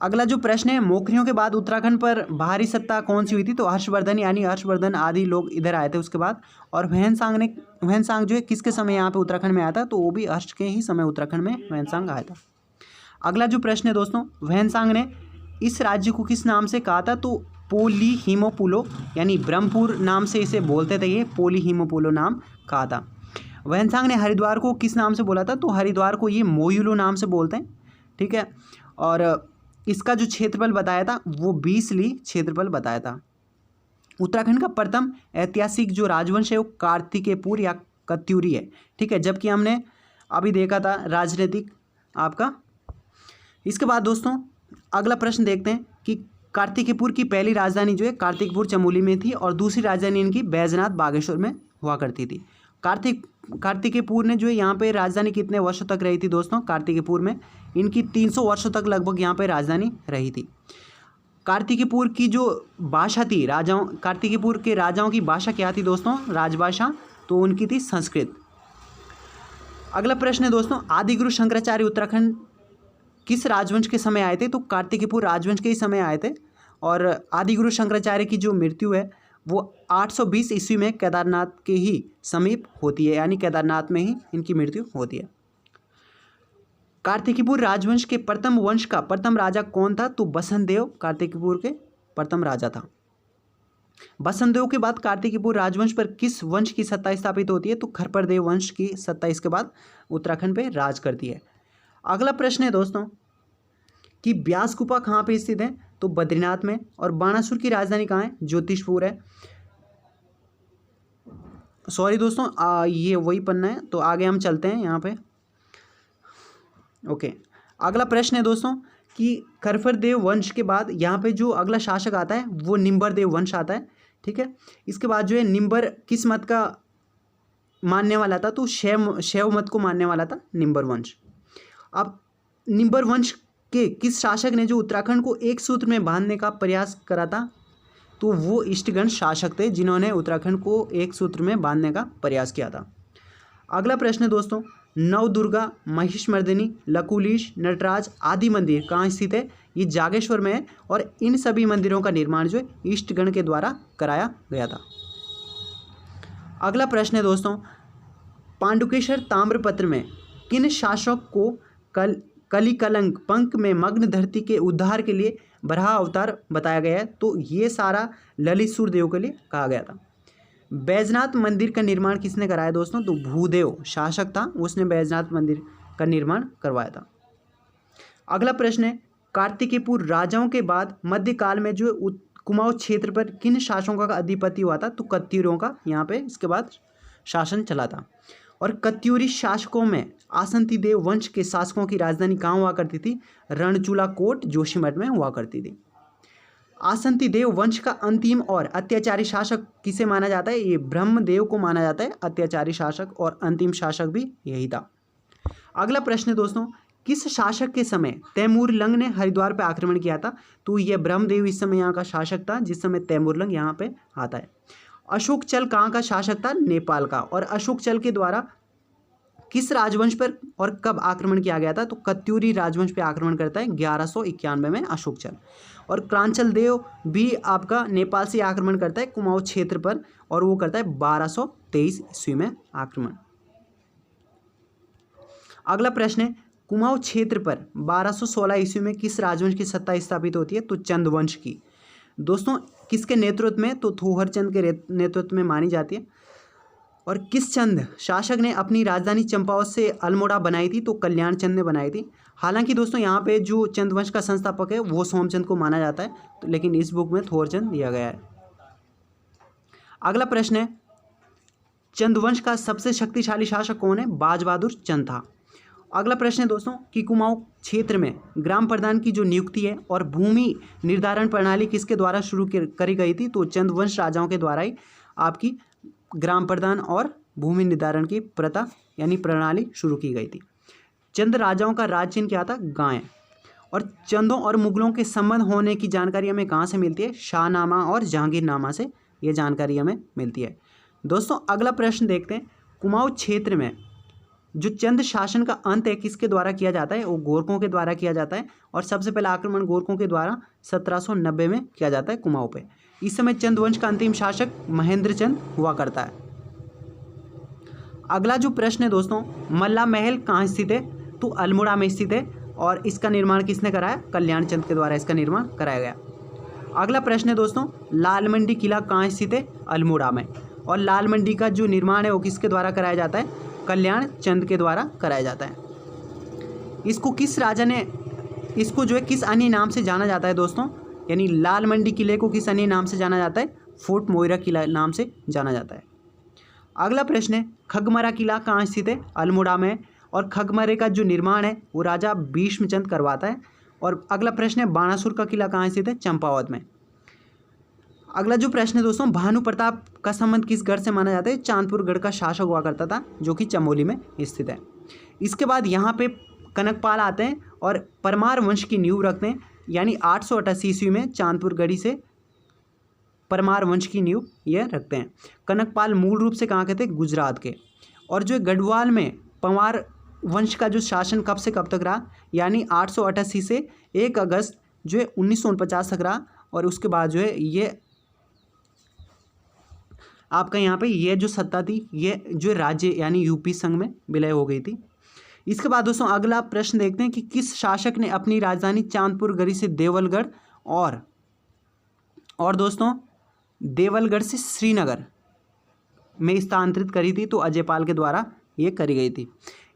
अगला जो प्रश्न है मोखरियों के बाद उत्तराखंड पर बाहरी सत्ता कौन सी हुई थी? तो हर्षवर्धन, यानी हर्षवर्धन आदि लोग इधर आए थे उसके बाद। और ह्वेनसांग जो है किसके समय यहाँ पे उत्तराखंड में आया था? तो वो भी हर्ष के ही समय उत्तराखंड में ह्वेनसांग आया था। अगला जो प्रश्न है दोस्तों ह्वेनसांग ने इस राज्य को किस नाम से कहा था? तो पोलीहिमोपुलो, यानी ब्रह्मपुर नाम से इसे बोलते थे, ये पोलीहिमोपुलो नाम कहा था। ह्वेनसांग ने हरिद्वार को किस नाम से बोला था? तो हरिद्वार को ये मोयुलो नाम से बोलते हैं, ठीक है। और इसका जो क्षेत्रफल बताया था वो 20 ली क्षेत्रफल बताया था। उत्तराखंड का प्रथम ऐतिहासिक जो राजवंश है वो कार्तिकेयपुर या कत्यूरी है, ठीक है, जबकि हमने अभी देखा था राजनीतिक आपका। इसके बाद दोस्तों अगला प्रश्न देखते हैं कि कार्तिकेयपुर की पहली राजधानी जो है कार्तिकपुर चमोली में थी और दूसरी राजधानी इनकी बैजनाथ बागेश्वर में हुआ करती थी। कार्तिकेयपुर ने जो है यहाँ पे राजधानी कितने वर्षों तक रही थी दोस्तों? कार्तिकेयपुर में इनकी 300 वर्षों तक लगभग यहाँ पे राजधानी रही थी। कार्तिकेयपुर की जो भाषा थी कार्तिकेयपुर के राजाओं की भाषा क्या थी दोस्तों? राजभाषा, तो उनकी थी संस्कृत। अगला प्रश्न है दोस्तों आदिगुरु शंकराचार्य उत्तराखंड किस राजवंश के समय आए थे? तो कार्तिकेयपुर राजवंश के ही समय आए थे। और आदिगुरु शंकराचार्य की जो मृत्यु है वो 820 ईस्वी में केदारनाथ के ही समीप होती है, यानी केदारनाथ में ही इनकी मृत्यु होती है। कार्तिकीपुर राजवंश के प्रथम वंश का प्रथम राजा कौन था? तो बसंत देव कार्तिकीपुर के प्रथम राजा था। बसंत देव के बाद कार्तिकीपुर राजवंश पर किस वंश की सत्ता स्थापित होती है? तो खरपर देव वंश की सत्ता इसके बाद उत्तराखंड पे राज करती है। अगला प्रश्न है दोस्तों कि व्यास गुफा कहाँ पे स्थित है? तो बद्रीनाथ में। और बाणासुर की राजधानी कहाँ है? ज्योतिषपुर है। सॉरी दोस्तों, ये वही पन्ना है, तो आगे हम चलते हैं यहाँ पे। ओके, अगला प्रश्न है दोस्तों कि खरपर देव वंश के बाद यहाँ पे जो अगला शासक आता है वो निम्बर देव वंश आता है। ठीक है, इसके बाद जो है निम्बर किस मत का मानने वाला था? तो शैव मत को मानने वाला था निम्बर वंश। अब निम्बर वंश के किस शासक ने जो उत्तराखंड को एक सूत्र में बांधने का प्रयास करा था? तो वो इष्टगण शासक थे जिन्होंने उत्तराखंड को एक सूत्र में बांधने का प्रयास किया था। अगला प्रश्न है दोस्तों, नवदुर्गा, महिषमर्दिनी, लकुलीश, नटराज आदि मंदिर कहाँ स्थित है? ये जागेश्वर में है। और इन सभी मंदिरों का निर्माण जो है इष्टगण के द्वारा कराया गया था। अगला प्रश्न है दोस्तों, पांडुकेश्वर ताम्रपत्र में किन शासक को कलिकलंक पंख में मग्न धरती के उद्धार के लिए बराह अवतार बताया गया है? तो ये सारा ललित सूर्यदेव के लिए कहा गया था। बैजनाथ मंदिर का निर्माण किसने कराया दोस्तों? तो भूदेव शासक था, उसने बैजनाथ मंदिर का निर्माण करवाया था। अगला प्रश्न है, कार्तिकेयपुर राजाओं के बाद मध्यकाल में जो कुमाऊं क्षेत्र पर किन शासकों का अधिपति हुआ था? तो कत्यूरों का यहाँ पे इसके बाद शासन चला था। और कत्यूरी शासकों में आसंती देव वंश के शासकों की राजधानी कहाँ हुआ करती थी? रणचूला कोट जोशीमठ में हुआ करती थी। आसंती देव वंश का अंतिम और अत्याचारी शासक किसे माना जाता है? ये ब्रह्मदेव को माना जाता है अत्याचारी शासक, और अंतिम शासक भी यही था। अगला प्रश्न है दोस्तों, किस शासक के समय तैमूरलंग ने हरिद्वार पर आक्रमण किया था? तो यह ब्रह्मदेव इस समय यहाँ का शासक था जिस समय तैमूरलंग यहाँ पे आता है। अशोक चल कहाँ का शासक था? नेपाल का। और अशोक चल के द्वारा किस राजवंश पर और कब आक्रमण किया गया था? तो कत्यूरी राजवंश पे आक्रमण करता है 1191 में अशोक चल। और क्रांचल देव भी आपका नेपाल से आक्रमण करता है कुमाऊं क्षेत्र पर, और वो करता है 1223 ईस्वी में आक्रमण। अगला प्रश्न है, कुमाऊं क्षेत्र पर 1216 ईस्वी में किस राजवंश की सत्ता स्थापित होती है? तो चंद वंश की। दोस्तों किसके नेतृत्व में? तो थोहर चंद के नेतृत्व में मानी जाती है। और किस चंद शासक ने अपनी राजधानी चंपावत से अल्मोड़ा बनाई थी? तो कल्याण चंद ने बनाई थी। हालांकि दोस्तों यहाँ पे जो चंद वंश का संस्थापक है वो सोमचंद को माना जाता है, तो लेकिन इस बुक में थोहर चंद दिया गया है। अगला प्रश्न है, चंदवंश का सबसे शक्तिशाली शासक कौन है? बाज बहादुर चंद था। अगला प्रश्न है दोस्तों कि कुमाऊं क्षेत्र में ग्राम प्रधान की जो नियुक्ति है और भूमि निर्धारण प्रणाली किसके द्वारा शुरू करी गई थी? तो चंदवंश राजाओं के द्वारा ही आपकी ग्राम प्रधान और भूमि निर्धारण की प्रथा यानी प्रणाली शुरू की गई थी। चंद राजाओं का राज चिन्ह क्या था? गाय। और चंदों और मुगलों के संबंध होने की जानकारी हमें कहाँ से मिलती है? शाहनामा और जहांगीरनामा से ये जानकारी हमें मिलती है। दोस्तों अगला प्रश्न देखते हैं, कुमाऊं क्षेत्र में जो चंद शासन का अंत है किसके द्वारा किया जाता है? वो गोरखों के द्वारा किया जाता है। और सबसे पहला आक्रमण गोरखों के द्वारा 1790 में किया जाता है कुमाऊं पे। इस समय चंद वंश का अंतिम शासक महेंद्र चंद हुआ करता है। अगला जो प्रश्न है दोस्तों, मल्ला महल कहाँ स्थित है? तो अल्मोड़ा में स्थित है। और इसका निर्माण किसने कराया? कल्याण चंद के द्वारा इसका निर्माण कराया गया। अगला प्रश्न है दोस्तों, लाल मंडी किला कहाँ स्थित है? अल्मोड़ा में। और लाल मंडी का जो निर्माण है वो किसके द्वारा कराया जाता है? कल्याण चंद के द्वारा कराया जाता है। इसको किस राजा ने, इसको जो है किस अन्य नाम से जाना जाता है दोस्तों? यानी लाल मंडी किले को किस अन्य नाम से जाना जाता है? फोर्ट मोइरा किला नाम से जाना जाता है। अगला प्रश्न है, खगमरा किला कहाँ स्थित है? अल्मोड़ा में। और खगमरे का जो निर्माण है वो राजा भीष्मचंद करवाता है। और अगला प्रश्न है, बाणासुर का किला कहाँ स्थित है? चंपावत में। अगला जो प्रश्न है दोस्तों, भानु प्रताप का संबंध किस गढ़ से माना जाता है? चांदपुर गढ़ का शासक हुआ करता था जो कि चमोली में स्थित है। इसके बाद यहाँ पे कनकपाल आते हैं और परमार वंश की नींव रखते हैं, यानी 888 ईस्वी में चांदपुर गढ़ी से परमार वंश की नींव ये रखते हैं। कनकपाल मूल रूप से कहाँ के थे? गुजरात के। और जो गढ़वाल में पंवार वंश का जो शासन कब से कब तक रहा? यानी 888 से 1 अगस्त जो है 1949 तक रहा। और उसके बाद जो है ये आपका यहाँ पे ये जो सत्ता थी ये जो राज्य यानी यूपी संघ में विलय हो गई थी। इसके बाद दोस्तों अगला प्रश्न देखते हैं कि किस शासक ने अपनी राजधानी चांदपुर गढ़ी से देवलगढ़ और दोस्तों देवलगढ़ से श्रीनगर में स्थानांतरित करी थी। तो अजयपाल के द्वारा ये करी गई थी।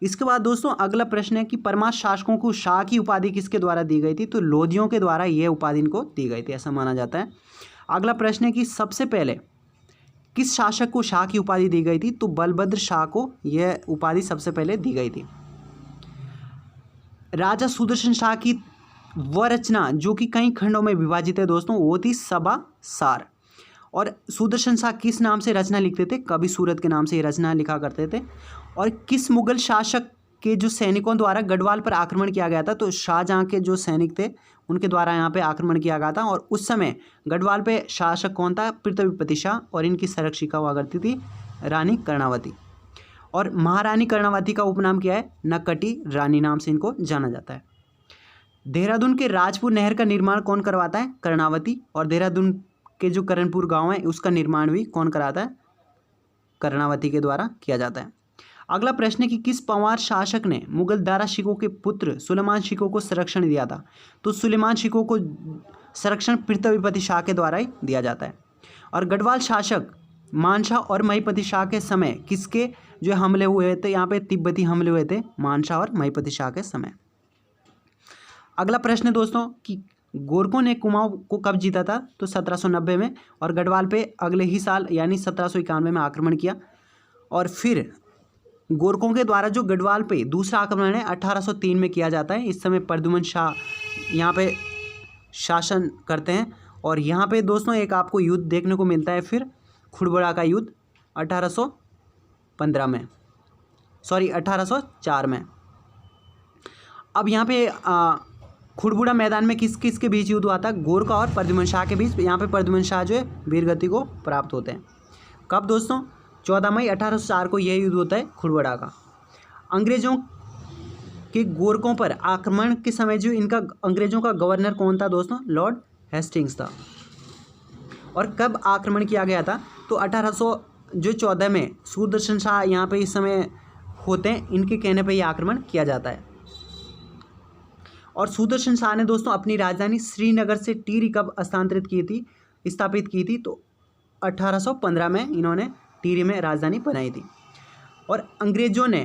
इसके बाद दोस्तों अगला प्रश्न है कि परमार शासकों को शाह की उपाधि किसके द्वारा दी गई थी। तो लोधियों के द्वारा ये उपाधि इनको दी गई थी, ऐसा माना जाता है। अगला प्रश्न है कि सबसे पहले किस शासक को शाह की उपाधि दी गई थी। तो बलभद्र शाह को यह उपाधि सबसे पहले दी गई थी। राजा सुदर्शन शाह की वह रचना जो कि कई खंडों में विभाजित है दोस्तों, वो थी सभा सार। और सुदर्शन शाह किस नाम से रचना लिखते थे? कवि सूरत के नाम से ये रचना लिखा करते थे। और किस मुगल शासक के जो सैनिकों द्वारा गढ़वाल पर आक्रमण किया गया था? तो शाहजहां के जो सैनिक थे उनके द्वारा यहाँ पे आक्रमण किया गया था। और उस समय गढ़वाल पे शासक कौन था? पृथ्वीपति शाह। और इनकी संरक्षिका हुआ करती थी रानी कर्णावती। और महारानी कर्णावती का उपनाम क्या है? नक्कटी रानी नाम से इनको जाना जाता है। देहरादून के राजपुर नहर का निर्माण कौन करवाता है? कर्णावती। और देहरादून के जो करणपुर गांव है उसका निर्माण भी कौन कराता है? कर्णावती के द्वारा किया जाता है। अगला प्रश्न है कि किस पंवार शासक ने मुगल दारा शिकोह के पुत्र सुलेमान शिकोह को संरक्षण दिया था? तो सुलेमान शिकोह को संरक्षण पृथ्वीपति शाह के द्वारा ही दिया जाता है। और गढ़वाल शासक मानशाह और महिपति शाह के समय किसके जो हमले हुए थे? यहाँ पे तिब्बती हमले हुए थे मानशाह और महिपति शाह के समय। अगला प्रश्न है दोस्तों कि गोरखों ने कुमाऊं को कब जीता था? तो 1790 में। और गढ़वाल पे अगले ही साल यानी 1791 में आक्रमण किया। और फिर गोरखों के द्वारा जो गढ़वाल पे दूसरा आक्रमण है 1803 में किया जाता है। इस समय प्रद्युमन शाह यहाँ पे शासन करते हैं। और यहाँ पे दोस्तों एक आपको युद्ध देखने को मिलता है फिर, खुड़बड़ा का युद्ध 1804 में। अब यहाँ पे खुड़बुड़ा मैदान में किस किस के बीच युद्ध हुआ था? गोरखा और प्रद्युमन शाह के बीच। यहाँ पे प्रद्युमन शाह जो है वीरगति को प्राप्त होते हैं। कब दोस्तों? 14 मई 1804 को यह युद्ध होता है खुड़बड़ा का। अंग्रेजों के गोरखों पर आक्रमण के समय जो इनका अंग्रेजों का गवर्नर कौन था दोस्तों? लॉर्ड हेस्टिंग्स था। और कब आक्रमण किया गया था? तो 1814 में सुदर्शन शाह यहाँ पे इस समय होते हैं, इनके कहने पर यह आक्रमण किया जाता है। और सुदर्शन शाह ने दोस्तों अपनी राजधानी श्रीनगर से टिहरी कब स्थापित की थी? तो 1815 में इन्होंने टिहरी में राजधानी बनाई थी। और अंग्रेजों ने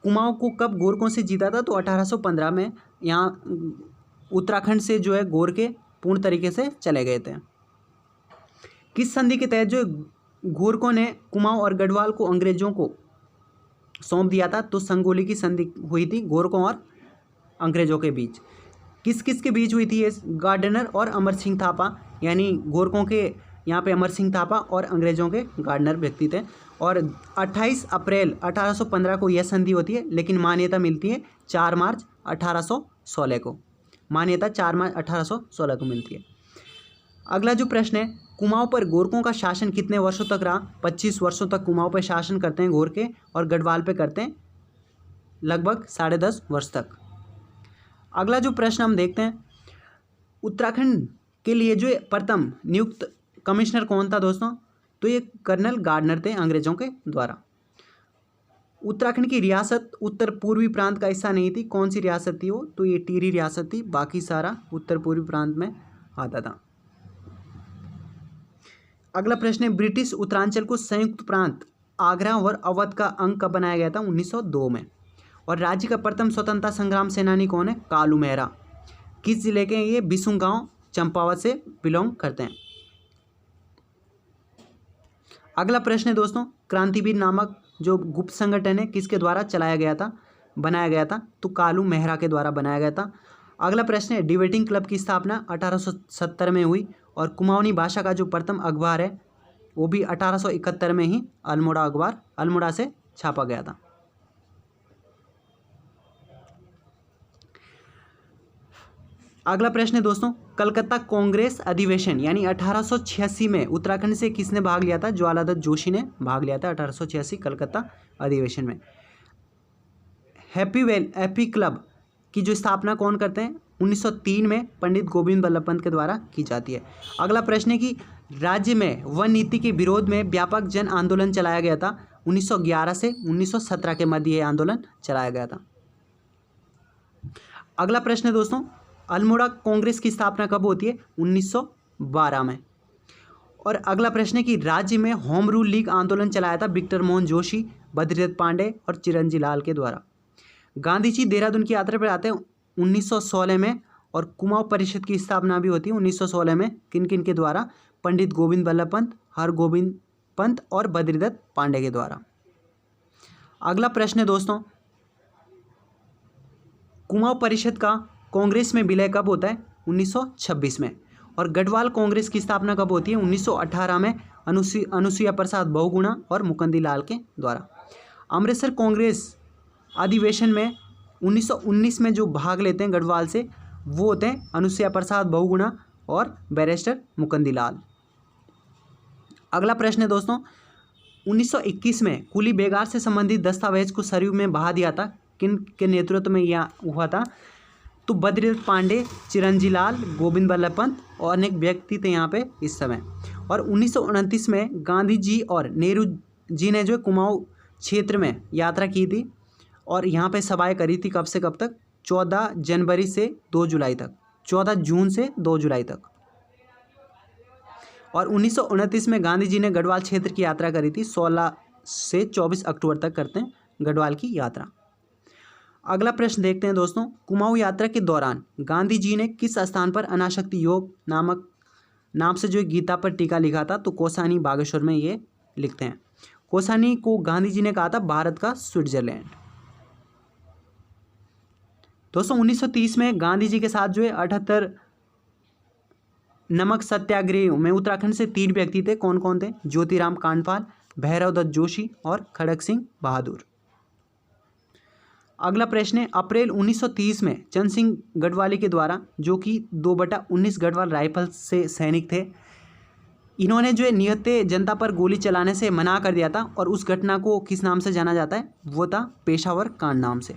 कुमाऊं को कब गोरखों से जीता था? तो 1815 में। यहाँ उत्तराखंड से जो है गोरखे पूर्ण तरीके से चले गए थे। किस संधि के तहत जो गोरखों ने कुमाऊं और गढ़वाल को अंग्रेजों को सौंप दिया था? तो संगोली की संधि हुई थी गोरखों और अंग्रेजों के बीच। किस किस के बीच हुई थी ये? गार्डनर और अमर सिंह थापा, यानी गोरखों के यहाँ पे अमर सिंह थापा और अंग्रेजों के गार्डनर व्यक्ति थे। और 28 अप्रैल 1815 को यह संधि होती है, लेकिन मान्यता मिलती है 4 मार्च 1816 को। मान्यता 4 मार्च 1816 को मिलती है। अगला जो प्रश्न है, कुमाऊं पर गोरखों का शासन कितने वर्षों तक रहा? 25 वर्षों तक कुमाऊं पर शासन करते हैं गोरखे, और गढ़वाल पे करते हैं लगभग 10.5 वर्ष तक। अगला जो प्रश्न हम देखते हैं, उत्तराखंड के लिए जो प्रथम नियुक्त कमिश्नर कौन था दोस्तों? तो ये कर्नल गार्डनर थे अंग्रेजों के द्वारा। उत्तराखंड की रियासत उत्तर पूर्वी प्रांत का हिस्सा नहीं थी। कौन सी रियासत थी वो? तो ये टिहरी रियासत थी, बाकी सारा उत्तर पूर्वी प्रांत में आता था। अगला प्रश्न है, ब्रिटिश उत्तरांचल को संयुक्त प्रांत आगरा और अवध का अंग कब बनाया गया था? 1902 में। और राज्य का प्रथम स्वतंत्रता संग्राम सेनानी कौन है? कालू मेहरा। किस जिले के? ये बिसुंग गांव चंपावत से बिलोंग करते हैं। अगला प्रश्न है दोस्तों, क्रांतिवीर नामक जो गुप्त संगठन है किसके द्वारा बनाया गया था? तो कालू मेहरा के द्वारा बनाया गया था। अगला प्रश्न है, डिबेटिंग क्लब की स्थापना 1870 में हुई। और कुमाऊनी भाषा का जो प्रथम अखबार है वो भी 1871 में ही अल्मोड़ा से छापा गया था। अगला प्रश्न है दोस्तों, कलकत्ता कांग्रेस अधिवेशन यानी 1886 में उत्तराखंड से किसने भाग लिया था? ज्वालादत्त जोशी ने भाग लिया था 1886 कलकत्ता अधिवेशन में। हैप्पी क्लब की जो स्थापना कौन करते हैं? 1903 में पंडित गोविंद बल्लभ पंत के द्वारा की जाती है। अगला प्रश्न है कि राज्य में वन नीति के विरोध में व्यापक जन आंदोलन चलाया गया था। 1911 से 1917 के मध्य यह आंदोलन चलाया गया था। अगला प्रश्न है दोस्तों, अल्मोड़ा कांग्रेस की स्थापना कब होती है? 1912 में। और अगला प्रश्न है कि राज्य में होम रूल लीग आंदोलन चलाया था विक्टर मोहन जोशी, बद्रीदत्त पांडे और चिरंजी लाल के द्वारा। गांधी जी देहरादून की यात्रा पर आते हैं 1916 में, और कुमाऊं परिषद की स्थापना भी होती है 1916 में। किन किन के द्वारा? पंडित गोविंद बल्लभ पंत, हरगोविंद पंत और बद्रीदत्त पांडे के द्वारा। अगला प्रश्न है दोस्तों, कुमाऊं परिषद का कांग्रेस में विलय कब होता है? 1926 में। और गढ़वाल कांग्रेस की स्थापना कब होती है? 1918 में अनुसुईया प्रसाद बहुगुणा और मुकुंदी लाल के द्वारा। अमृतसर कांग्रेस अधिवेशन में 1919 में जो भाग लेते हैं गढ़वाल से, वो होते हैं अनुसुईया प्रसाद बहुगुणा और बैरिस्टर मुकुंदी लाल। अगला प्रश्न है दोस्तों, 1921 में कुली बेगार से संबंधित दस्तावेज को सरयू में बहा दिया था। किन के नेतृत्व में यह हुआ था? तो बद्रीदत्त पांडे, चिरंजी लाल, गोविंद बल्लभ पंत और अनेक व्यक्ति थे यहाँ पे इस समय। और 1929 में गांधी जी और नेहरू जी ने जो कुमाऊं क्षेत्र में यात्रा की थी और यहाँ पे सभाएं करी थी। कब से कब तक? 14 जनवरी से 2 जुलाई तक, 14 जून से 2 जुलाई तक। और 1929 में गांधी जी ने गढ़वाल क्षेत्र की यात्रा करी थी। 16 से 24 अक्टूबर तक करते हैं गढ़वाल की यात्रा। अगला प्रश्न देखते हैं दोस्तों, कुमाऊं यात्रा के दौरान गांधी जी ने किस स्थान पर अनासक्ति योग नाम से जो गीता पर टीका लिखा था? तो कौसानी बागेश्वर में ये लिखते हैं। कौसानी को गांधी जी ने कहा था भारत का स्विट्जरलैंड। दोस्तों 1930 में गांधी जी के साथ जो है 78 नमक सत्याग्रह में उत्तराखंड से 3 व्यक्ति थे। कौन कौन थे? ज्योतिराम कांडपाल, भैरव दत्त जोशी और खड़ग सिंह बहादुर। अगला प्रश्न है, अप्रैल 1930 में चंद सिंह गढ़वाली के द्वारा, जो कि 2/19 गढ़वाल राइफल से सैनिक थे, इन्होंने जो है निहत्थे जनता पर गोली चलाने से मना कर दिया था। और उस घटना को किस नाम से जाना जाता है? वो था पेशावर कांड नाम से।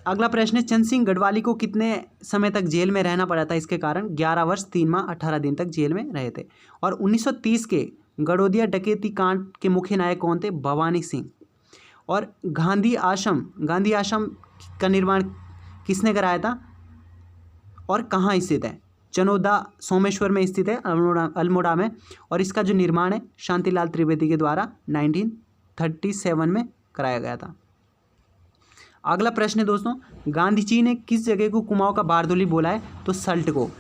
अगला प्रश्न है, चंद सिंह गढ़वाली को कितने समय तक जेल में रहना पड़ा था इसके कारण? 11 वर्ष 3 माह 18 दिन तक जेल में रहे थे। और 1930 के गड़ोदिया डकैती कांड के मुख्य नायक कौन थे? भवानी सिंह। और गांधी आश्रम का निर्माण किसने कराया था और कहाँ स्थित है? चनौदा सोमेश्वर में स्थित है, अल्मोड़ा में। और इसका जो निर्माण है शांतिलाल त्रिवेदी के द्वारा 1937 में कराया गया था। अगला प्रश्न है दोस्तों, गांधी जी ने किस जगह को कुमाऊं का बारदोली बोला है? तो सल्ट को।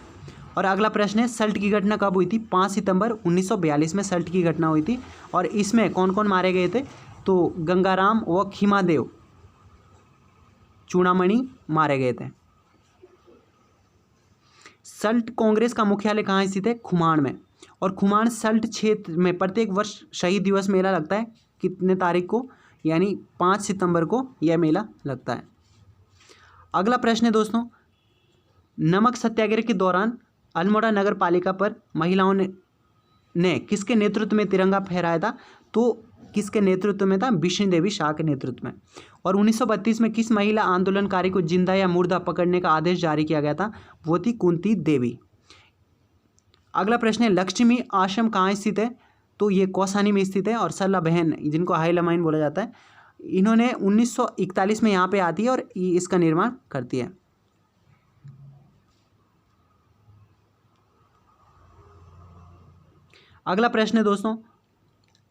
और अगला प्रश्न है, सल्ट की घटना कब हुई थी? 5 सितंबर 1942 में सल्ट की घटना हुई थी। और इसमें कौन कौन मारे गए थे? तो गंगाराम व खीमादेव चूड़ामणि मारे गए थे। सल्ट कांग्रेस का मुख्यालय कहाँ स्थित है? खुमाण में। और खुमाण सल्ट क्षेत्र में प्रत्येक वर्ष शहीद दिवस मेला लगता है। कितने तारीख को? यानी 5 सितंबर को यह मेला लगता है। अगला प्रश्न है दोस्तों, नमक सत्याग्रह के दौरान अल्मोड़ा नगर पालिका पर महिलाओं ने किसके नेतृत्व में तिरंगा फहराया था? तो किसके नेतृत्व में था? विष्णु देवी शाह के नेतृत्व में। और 1932 में किस महिला आंदोलनकारी को जिंदा या मुर्दा पकड़ने का आदेश जारी किया गया था? वो थी कुंती देवी। अगला प्रश्न है, लक्ष्मी आश्रम कहाँ स्थित है? तो ये कौसानी में स्थित है। और सल्ला बहन, जिनको हाई लमाइन बोला जाता है, इन्होंने 1941 में यहाँ पे आती है और इसका निर्माण करती है। अगला प्रश्न है दोस्तों,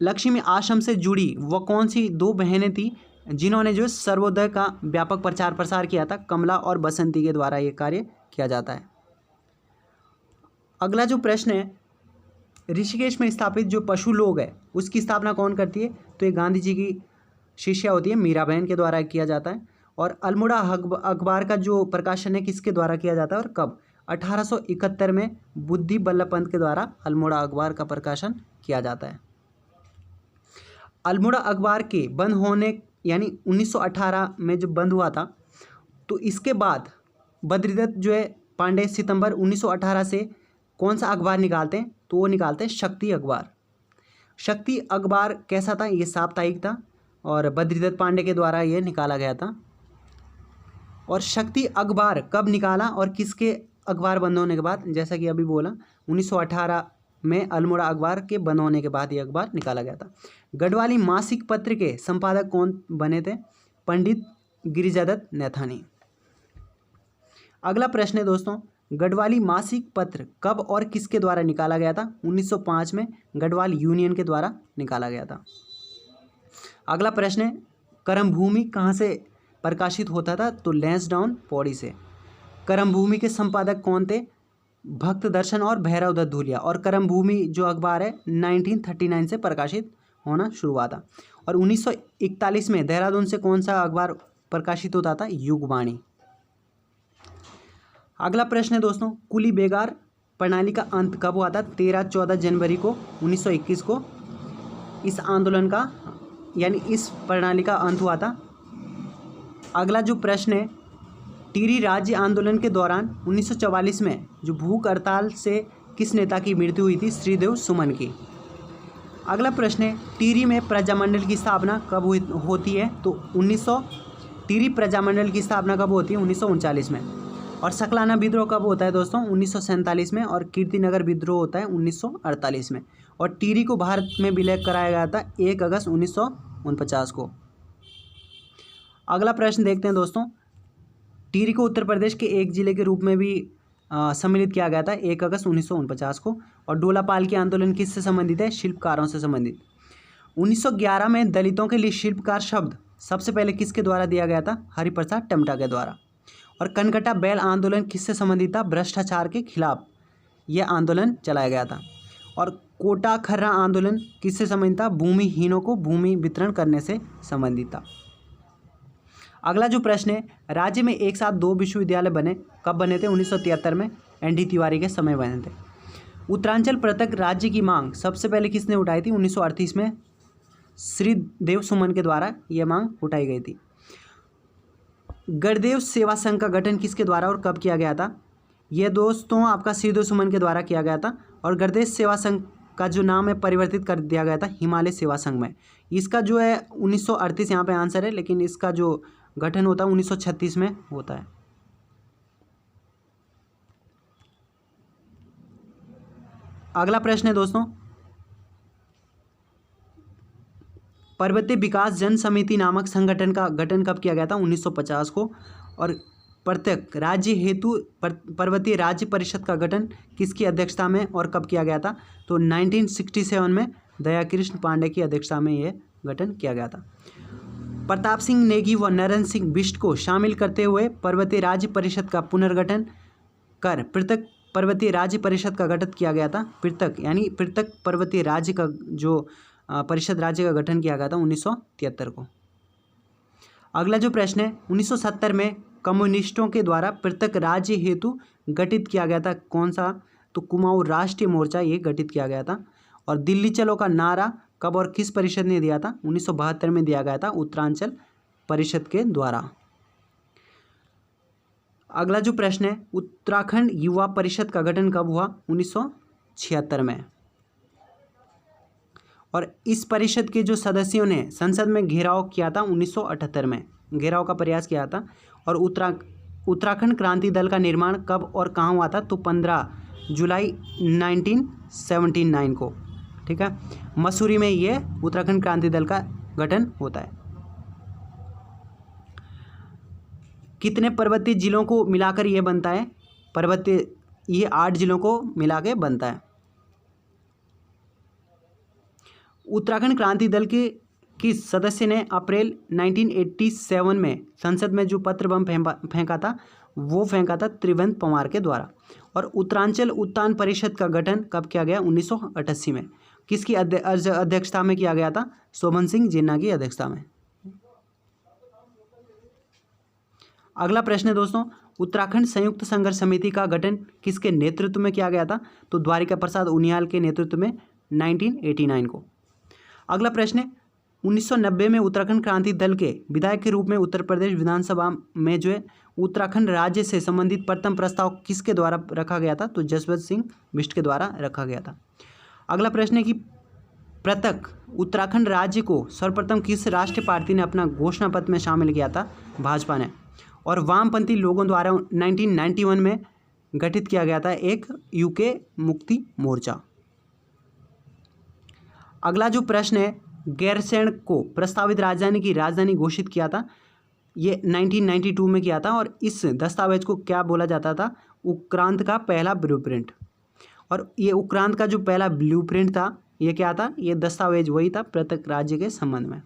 लक्ष्मी आश्रम से जुड़ी वो कौन सी 2 बहनें थी जिन्होंने जो सर्वोदय का व्यापक प्रचार प्रसार किया था? कमला और बसंती के द्वारा ये कार्य किया जाता है। अगला जो प्रश्न है, ऋषिकेश में स्थापित जो पशु लोग है उसकी स्थापना कौन करती है? तो ये गांधी जी की शिष्या होती है, मीरा बहन के द्वारा किया जाता है। और अल्मोड़ा अखबार का जो प्रकाशन है किसके द्वारा किया जाता है और कब? 1871 में बुद्धि बल्लभ पंत के द्वारा अल्मोड़ा अखबार का प्रकाशन किया जाता है। अल्मोड़ा अखबार के बंद होने यानी 1918 में जब बंद हुआ था, तो इसके बाद बद्रीदत्त जो है पांडे सितंबर 1918 से कौन सा अखबार निकालते हैं? तो वो निकालते हैं शक्ति अखबार। शक्ति अखबार कैसा था? ये साप्ताहिक था और बद्रीदत्त पांडे के द्वारा ये निकाला गया था। और शक्ति अखबार कब निकाला और किसके अखबार बंद होने के बाद? जैसा कि अभी बोला 1918 में अल्मोड़ा अखबार के बंद होने के बाद ये अखबार निकाला गया था। गढ़वाली मासिक पत्र के संपादक कौन बने थे? पंडित गिरिजादत्त नैथानी। अगला प्रश्न है दोस्तों, गढ़वाली मासिक पत्र कब और किसके द्वारा निकाला गया था? 1905 में गढ़वाल यूनियन के द्वारा निकाला गया था। अगला प्रश्न है, कर्मभूमि कहाँ से प्रकाशित होता था? तो लैंसडाउन पौड़ी से। कर्मभूमि के संपादक कौन थे? भक्त दर्शन और भैरव दत्त धूलिया। और कर्मभूमि जो अखबार है 1939 से प्रकाशित होना शुरू हुआ था। और 1941 में देहरादून से कौन सा अखबार प्रकाशित होता था? युगवाणी। अगला प्रश्न है दोस्तों, कुली बेगार प्रणाली का अंत कब हुआ था? 13-14 जनवरी को 1921 को इस आंदोलन का यानी इस प्रणाली का अंत हुआ था। अगला जो प्रश्न है, टिहरी राज्य आंदोलन के दौरान 1944 में जो भूख हड़ताल से किस नेता की मृत्यु हुई थी? श्रीदेव सुमन की। अगला प्रश्न है, टिहरी में प्रजामंडल की स्थापना कब होती है? तो टिहरी प्रजामंडल की स्थापना कब होती है? 1939 में। और सकलाना विद्रोह कब होता है दोस्तों? 1947 में। और कीर्तिनगर विद्रोह होता है 1948 में। और टिहरी को भारत में विलय कराया गया था 1 अगस्त 1949 को। अगला प्रश्न देखते हैं दोस्तों, टिहरी को उत्तर प्रदेश के एक जिले के रूप में भी सम्मिलित किया गया था 1 अगस्त 1949 को। और डोलापाल की आंदोलन किससे संबंधित है? शिल्पकारों से संबंधित। 1911 में दलितों के लिए शिल्पकार शब्द सबसे पहले किसके द्वारा दिया गया था? हरिप्रसाद टमटा के द्वारा। और कनकटा बैल आंदोलन किससे संबंधित था? भ्रष्टाचार के खिलाफ यह आंदोलन चलाया गया था। और कोटा खर्रा आंदोलन किससे संबंधित था? भूमिहीनों को भूमि वितरण करने से संबंधित था। अगला जो प्रश्न है, राज्य में एक साथ 2 विश्वविद्यालय बने, कब बने थे? 1973 में ND तिवारी के समय बने थे। उत्तरांचल पृथक राज्य की मांग सबसे पहले किसने उठाई थी? 1938 में श्रीदेव सुमन के द्वारा यह मांग उठाई गई थी। गढ़देव सेवा संघ का गठन किसके द्वारा और कब किया गया था? यह दोस्तों आपका श्रीदेव सुमन के द्वारा किया गया था। और गढ़देव सेवा संघ का जो नाम है परिवर्तित कर दिया गया था हिमालय सेवा संघ में। इसका जो है 1938 यहाँ पे आंसर है, लेकिन इसका जो गठन होता है 1936 में होता है। अगला प्रश्न है दोस्तों, पर्वतीय विकास जन समिति नामक संगठन का गठन कब किया गया था? 1950 को। और प्रत्येक राज्य हेतु पर्वतीय राज्य परिषद का गठन किसकी अध्यक्षता में और कब किया गया था? तो 1967 में दयाकृष्ण पांडे की अध्यक्षता में यह गठन किया गया था। प्रताप सिंह नेगी व नरेंद्र सिंह बिष्ट को शामिल करते हुए पर्वतीय राज्य परिषद का पुनर्गठन कर पृथक पर्वतीय राज्य परिषद का गठन किया गया था। पृथक यानी पृथक पर्वतीय राज्य का जो परिषद राज्य का गठन किया गया था 1973 को। अगला जो प्रश्न है, 1970 में कम्युनिस्टों के द्वारा पृथक राज्य हेतु गठित किया गया था कौन सा? तो कुमाऊं राष्ट्रीय मोर्चा ये गठित किया गया था। और दिल्ली चलो का नारा कब और किस परिषद ने दिया था? 1972 में दिया गया था उत्तरांचल परिषद के द्वारा। अगला जो प्रश्न है, उत्तराखंड युवा परिषद का गठन कब हुआ? 1976 में। और इस परिषद के जो सदस्यों ने संसद में घेराव किया था 1978 में, घेराव का प्रयास किया था। और उत्तराखंड क्रांति दल का निर्माण कब और कहाँ हुआ था? तो 15 जुलाई 1979 को। ठीक है, मसूरी में ये उत्तराखंड क्रांति दल का गठन होता है। कितने पर्वतीय जिलों को मिलाकर ये बनता है? पर्वतीय ये 8 जिलों को मिला के बनता है। उत्तराखंड क्रांति दल के किस सदस्य ने अप्रैल 1987 में संसद में जो पत्र बम फेंका था वो फेंका था त्रिवेंद्र पंवार के द्वारा। और उत्तरांचल उत्थान परिषद का गठन कब किया गया? 1988 में। किसकी अध्यक्षता में किया गया था? शोभन सिंह जिन्ना की अध्यक्षता में। अगला प्रश्न है दोस्तों, उत्तराखंड संयुक्त संघर्ष समिति का गठन किसके नेतृत्व में किया गया था? तो द्वारिका प्रसाद उनियाल के नेतृत्व में 1989 को। अगला प्रश्न है, 1990 में उत्तराखंड क्रांति दल के विधायक के रूप में उत्तर प्रदेश विधानसभा में जो है उत्तराखंड राज्य से संबंधित प्रथम प्रस्ताव किसके द्वारा रखा गया था? तो जसवंत सिंह बिष्ट के द्वारा रखा गया था। अगला प्रश्न है कि पृथक उत्तराखंड राज्य को सर्वप्रथम किस राष्ट्रीय पार्टी ने अपना घोषणा पत्र में शामिल किया था? भाजपा ने। और वामपंथी लोगों द्वारा 1991 में गठित किया गया था एक यूके मुक्ति मोर्चा। अगला जो प्रश्न है, गैरसैंण को प्रस्तावित राजधानी की राजधानी घोषित किया था, ये 1992 में किया था और इस दस्तावेज को क्या बोला जाता था, उक्रांत का पहला ब्लूप्रिंट। और ये उक्रांत का जो पहला ब्लूप्रिंट था ये क्या था, ये दस्तावेज वही था प्रत्येक राज्य के संबंध में।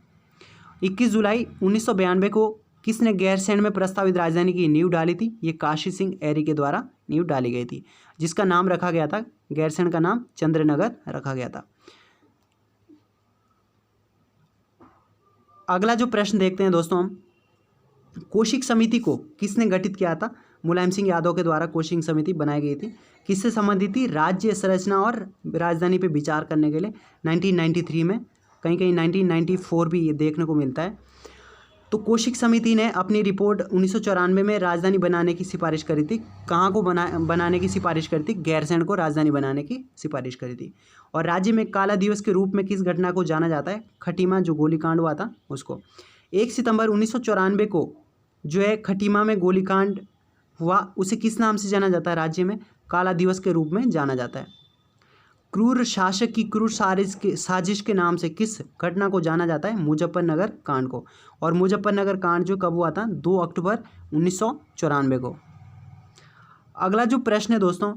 21 जुलाई 1992 को किसने गैरसैंण में प्रस्तावित राजधानी की नींव डाली थी, ये काशी सिंह ऐरी के द्वारा नींव डाली गई थी, जिसका नाम रखा गया था, गैरसैंण का नाम चंद्रनगर रखा गया था। अगला जो प्रश्न देखते हैं दोस्तों हम, कौशिक समिति को किसने गठित किया था, मुलायम सिंह यादव के द्वारा कौशिक समिति बनाई गई थी। किससे संबंधित थी, राज्य संरचना और राजधानी पे विचार करने के लिए 1993 में, कहीं कहीं 1994 भी ये देखने को मिलता है। तो कौशिक समिति ने अपनी रिपोर्ट 1994 में राजधानी बनाने की सिफारिश करी थी। कहाँ को बनाने की सिफारिश करी थी, गैरसैंण को राजधानी बनाने की सिफारिश करी थी। और राज्य में काला दिवस के रूप में किस घटना को जाना जाता है, खटीमा जो गोलीकांड हुआ था उसको। 1 सितंबर 1994 को जो है खटीमा में गोलीकांड हुआ, उसे किस नाम से जाना जाता है, राज्य में काला दिवस के रूप में जाना जाता है। क्रूर शासक की क्रूर साजिश के नाम से किस घटना को जाना जाता है, मुजफ्फरनगर कांड को। और मुजफ्फरनगर कांड जो कब हुआ था, 2 अक्टूबर 1994 को। अगला जो प्रश्न है दोस्तों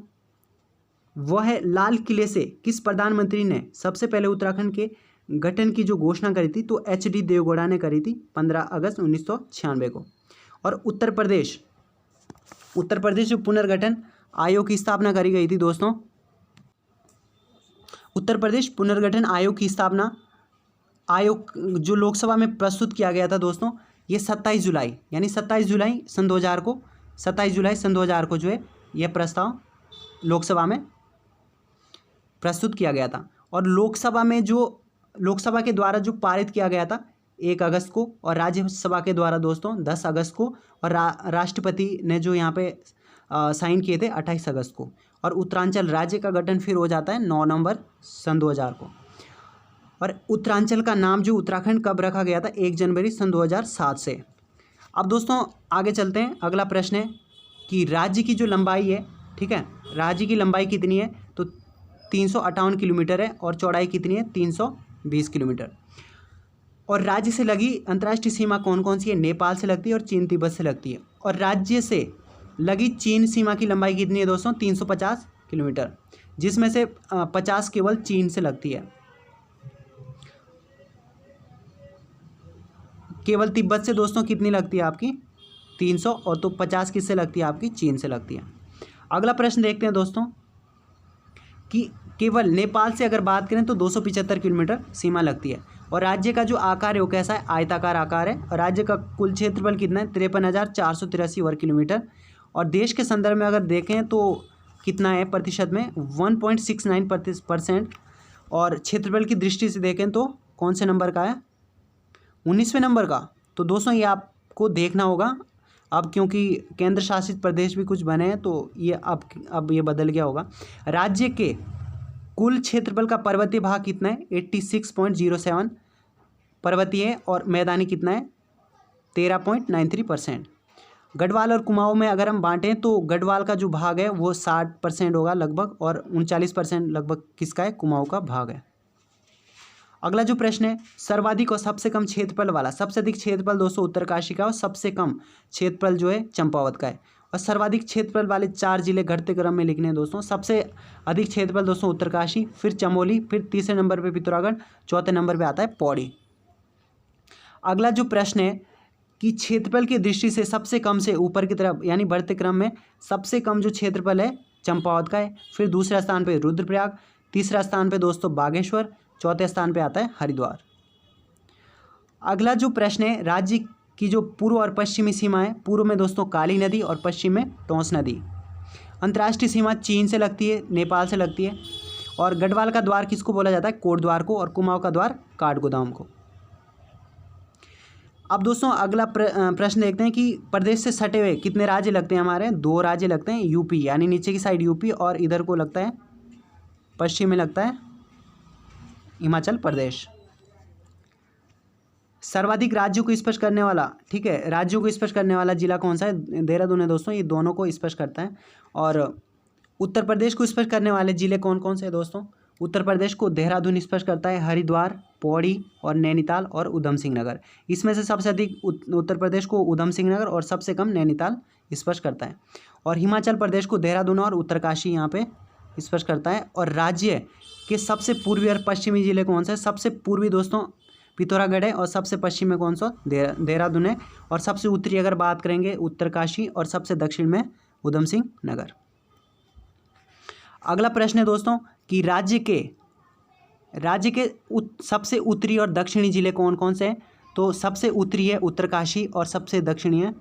वह है, लाल किले से किस प्रधानमंत्री ने सबसे पहले उत्तराखंड के गठन की जो घोषणा करी थी, तो HD देवगौड़ा ने करी थी 15 अगस्त 1996 को। और उत्तर प्रदेश जो पुनर्गठन आयोग की स्थापना करी गई थी दोस्तों, उत्तर प्रदेश पुनर्गठन आयोग की स्थापना आयोग जो लोकसभा में प्रस्तुत किया गया था दोस्तों, ये 27 जुलाई यानी 27 जुलाई सन 2000 को जो है यह प्रस्ताव लोकसभा में प्रस्तुत किया गया था। और लोकसभा के द्वारा जो पारित किया गया था 1 अगस्त को, और राज्यसभा के द्वारा दोस्तों 10 अगस्त को, और राष्ट्रपति ने जो यहाँ पे साइन किए थे 28 अगस्त को। और उत्तरांचल राज्य का गठन फिर हो जाता है 9 नवंबर सन 2000 को। और उत्तरांचल का नाम जो उत्तराखंड कब रखा गया था, 1 जनवरी सन 2007 से। अब दोस्तों आगे चलते हैं। अगला प्रश्न है कि राज्य की जो लंबाई है, ठीक है, राज्य की लंबाई कितनी है, तो 358 किलोमीटर है, और चौड़ाई कितनी है, 320 किलोमीटर। और राज्य से लगी अंतर्राष्ट्रीय सीमा कौन कौन सी है, नेपाल से लगती है और चीन तिब्बत से लगती है। और राज्य से लगी चीन सीमा की लंबाई कितनी है दोस्तों, 350 किलोमीटर, जिसमें से 50 केवल चीन से लगती है। केवल तिब्बत से दोस्तों कितनी लगती है आपकी, 300, और तो 50 किससे लगती है आपकी, चीन से लगती है। अगला प्रश्न देखते हैं दोस्तों कि केवल नेपाल से अगर बात करें तो 275 किलोमीटर सीमा लगती है। और राज्य का जो आकार है वो कैसा है, आयताकार आकार है। और राज्य का कुल क्षेत्रफल कितना है, 53,483 वर्ग किलोमीटर। और देश के संदर्भ में अगर देखें तो कितना है प्रतिशत में, 1.69%। और क्षेत्रफल की दृष्टि से देखें तो कौन से नंबर का है, 19वें नंबर का। तो दोस्तों ये आपको देखना होगा अब, क्योंकि केंद्र शासित प्रदेश भी कुछ बने हैं तो ये अब ये बदल गया होगा। राज्य के कुल क्षेत्रफल का पर्वतीय भाग कितना है, 86.07 पर्वतीय है, और मैदानी कितना है, 13.93%। गढ़वाल और कुमाऊं में अगर हम बांटें तो गढ़वाल का जो भाग है वो 60% होगा लगभग, और 39% लगभग किसका है, कुमाऊं का भाग है। अगला जो प्रश्न है, सर्वाधिक और सबसे कम क्षेत्रफल वाला, सबसे अधिक क्षेत्रफल दोस्तों उत्तरकाशी का, और सबसे कम क्षेत्रफल जो है चंपावत का है। और सर्वाधिक क्षेत्रफल वाले 4 जिले घटते क्रम में लिखने हैं दोस्तों। सबसे अधिक क्षेत्रफल दोस्तों उत्तरकाशी, फिर चमोली, फिर तीसरे नंबर पे पिथौरागढ़, चौथे नंबर पे आता है पौड़ी। अगला जो प्रश्न है कि क्षेत्रफल की दृष्टि से सबसे कम से ऊपर की तरफ यानी बढ़ते क्रम में सबसे कम जो क्षेत्रफल है चंपावत का है, फिर दूसरा स्थान पे रुद्रप्रयाग, तीसरा स्थान पे दोस्तों बागेश्वर, चौथे स्थान पे आता है हरिद्वार। अगला जो प्रश्न है, राज्य की जो पूर्व और पश्चिमी सीमा है, पूर्व में दोस्तों काली नदी और पश्चिम में टोंस नदी। अंतर्राष्ट्रीय सीमा चीन से लगती है, नेपाल से लगती है। और गढ़वाल का द्वार किसको बोला जाता है, कोटद्वार को, और कुमाऊं का द्वार काठगोदाम को। अब दोस्तों अगला प्रश्न देखते हैं कि प्रदेश से सटे हुए कितने राज्य लगते हैं हमारे, 2 राज्य लगते हैं। यूपी यानी नीचे की साइड यूपी, और इधर को लगता है पश्चिम में लगता है हिमाचल प्रदेश। सर्वाधिक राज्यों को स्पर्श करने वाला, ठीक है, राज्यों को स्पर्श करने वाला जिला कौन सा है? देहरादून है दोस्तों, ये दोनों को स्पर्श करता है। और उत्तर प्रदेश को स्पर्श करने वाले जिले कौन कौन से हैं दोस्तों? उत्तर प्रदेश को देहरादून स्पर्श करता है, हरिद्वार, पौड़ी और नैनीताल और उधम सिंह नगर। इसमें से सबसे अधिक उत्तर प्रदेश को उधम सिंह नगर और सबसे कम नैनीताल स्पर्श करता है। और हिमाचल प्रदेश को देहरादून और उत्तरकाशी यहाँ पे स्पर्श करता है। और राज्य के सबसे पूर्वी और पश्चिमी जिले कौन सा है? सबसे पूर्वी दोस्तों पिथौरागढ़ है और सबसे पश्चिम में कौन सा? देहरादून है। और सबसे उत्तरी अगर बात करेंगे उत्तरकाशी और सबसे दक्षिण में उधम सिंह नगर। अगला प्रश्न है दोस्तों कि राज्य के सबसे उत्तरी और दक्षिणी जिले कौन कौन से हैं? तो सबसे उत्तरी है उत्तरकाशी और सबसे दक्षिणी है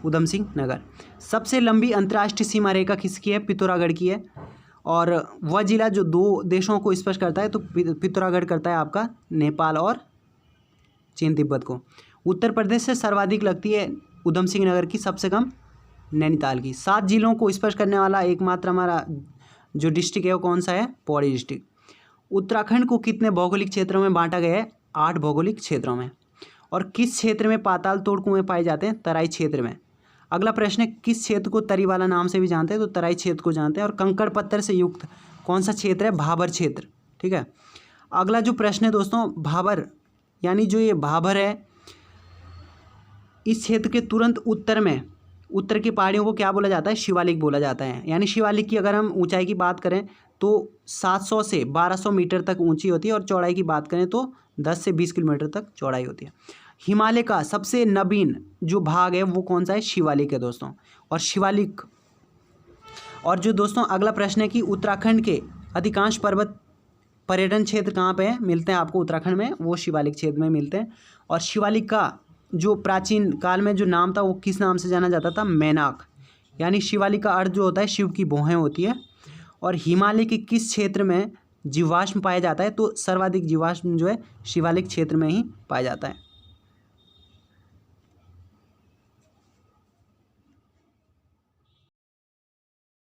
उधम सिंह नगर। सबसे लंबी अंतर्राष्ट्रीय सीमा रेखा किसकी है? पिथौरागढ़ की है। और वह जिला जो दो देशों को स्पर्श करता है तो पिथौरागढ़ करता है आपका नेपाल और चीन तिब्बत को। उत्तर प्रदेश से सर्वाधिक लगती है उधम सिंह नगर की, सबसे कम नैनीताल की। 7 जिलों को स्पर्श करने वाला एकमात्र हमारा जो डिस्ट्रिक्ट है वो कौन सा है? पौड़ी डिस्ट्रिक्ट। उत्तराखंड को कितने भौगोलिक क्षेत्रों में बांटा गया है? 8 भौगोलिक क्षेत्रों में। और किस क्षेत्र में पाताल तोड़ कुएं पाए जाते हैं? तराई क्षेत्र में। अगला प्रश्न है किस क्षेत्र को तरी वाला नाम से भी जानते हैं? तो तराई क्षेत्र को जानते हैं। और कंकड़ पत्थर से युक्त कौन सा क्षेत्र है? भाबर क्षेत्र, ठीक है। अगला जो प्रश्न है दोस्तों, भाबर यानी जो ये भाबर है, इस क्षेत्र के तुरंत उत्तर में उत्तर की पहाड़ियों को क्या बोला जाता है? शिवालिक बोला जाता है। यानी शिवालिक की अगर हम ऊंचाई की बात करें तो 700 से 1200 मीटर तक ऊंची होती है और चौड़ाई की बात करें तो 10 से 20 किलोमीटर तक चौड़ाई होती है। हिमालय का सबसे नवीन जो भाग है वो कौन सा है? शिवालिक है दोस्तों। और शिवालिक और जो दोस्तों अगला प्रश्न है कि उत्तराखंड के अधिकांश पर्वत पर्यटन क्षेत्र कहाँ पे है? मिलते हैं आपको उत्तराखंड में, वो शिवालिक क्षेत्र में मिलते हैं। और शिवालिक का जो प्राचीन काल में जो नाम था वो किस नाम से जाना जाता था? मैनाक। यानी शिवालिक का अर्थ जो होता है शिव की भौहें होती है। और हिमालय के किस क्षेत्र में जीवाश्म पाया जाता है? तो सर्वाधिक जीवाश्म जो है शिवालिक क्षेत्र में ही पाया जाता है।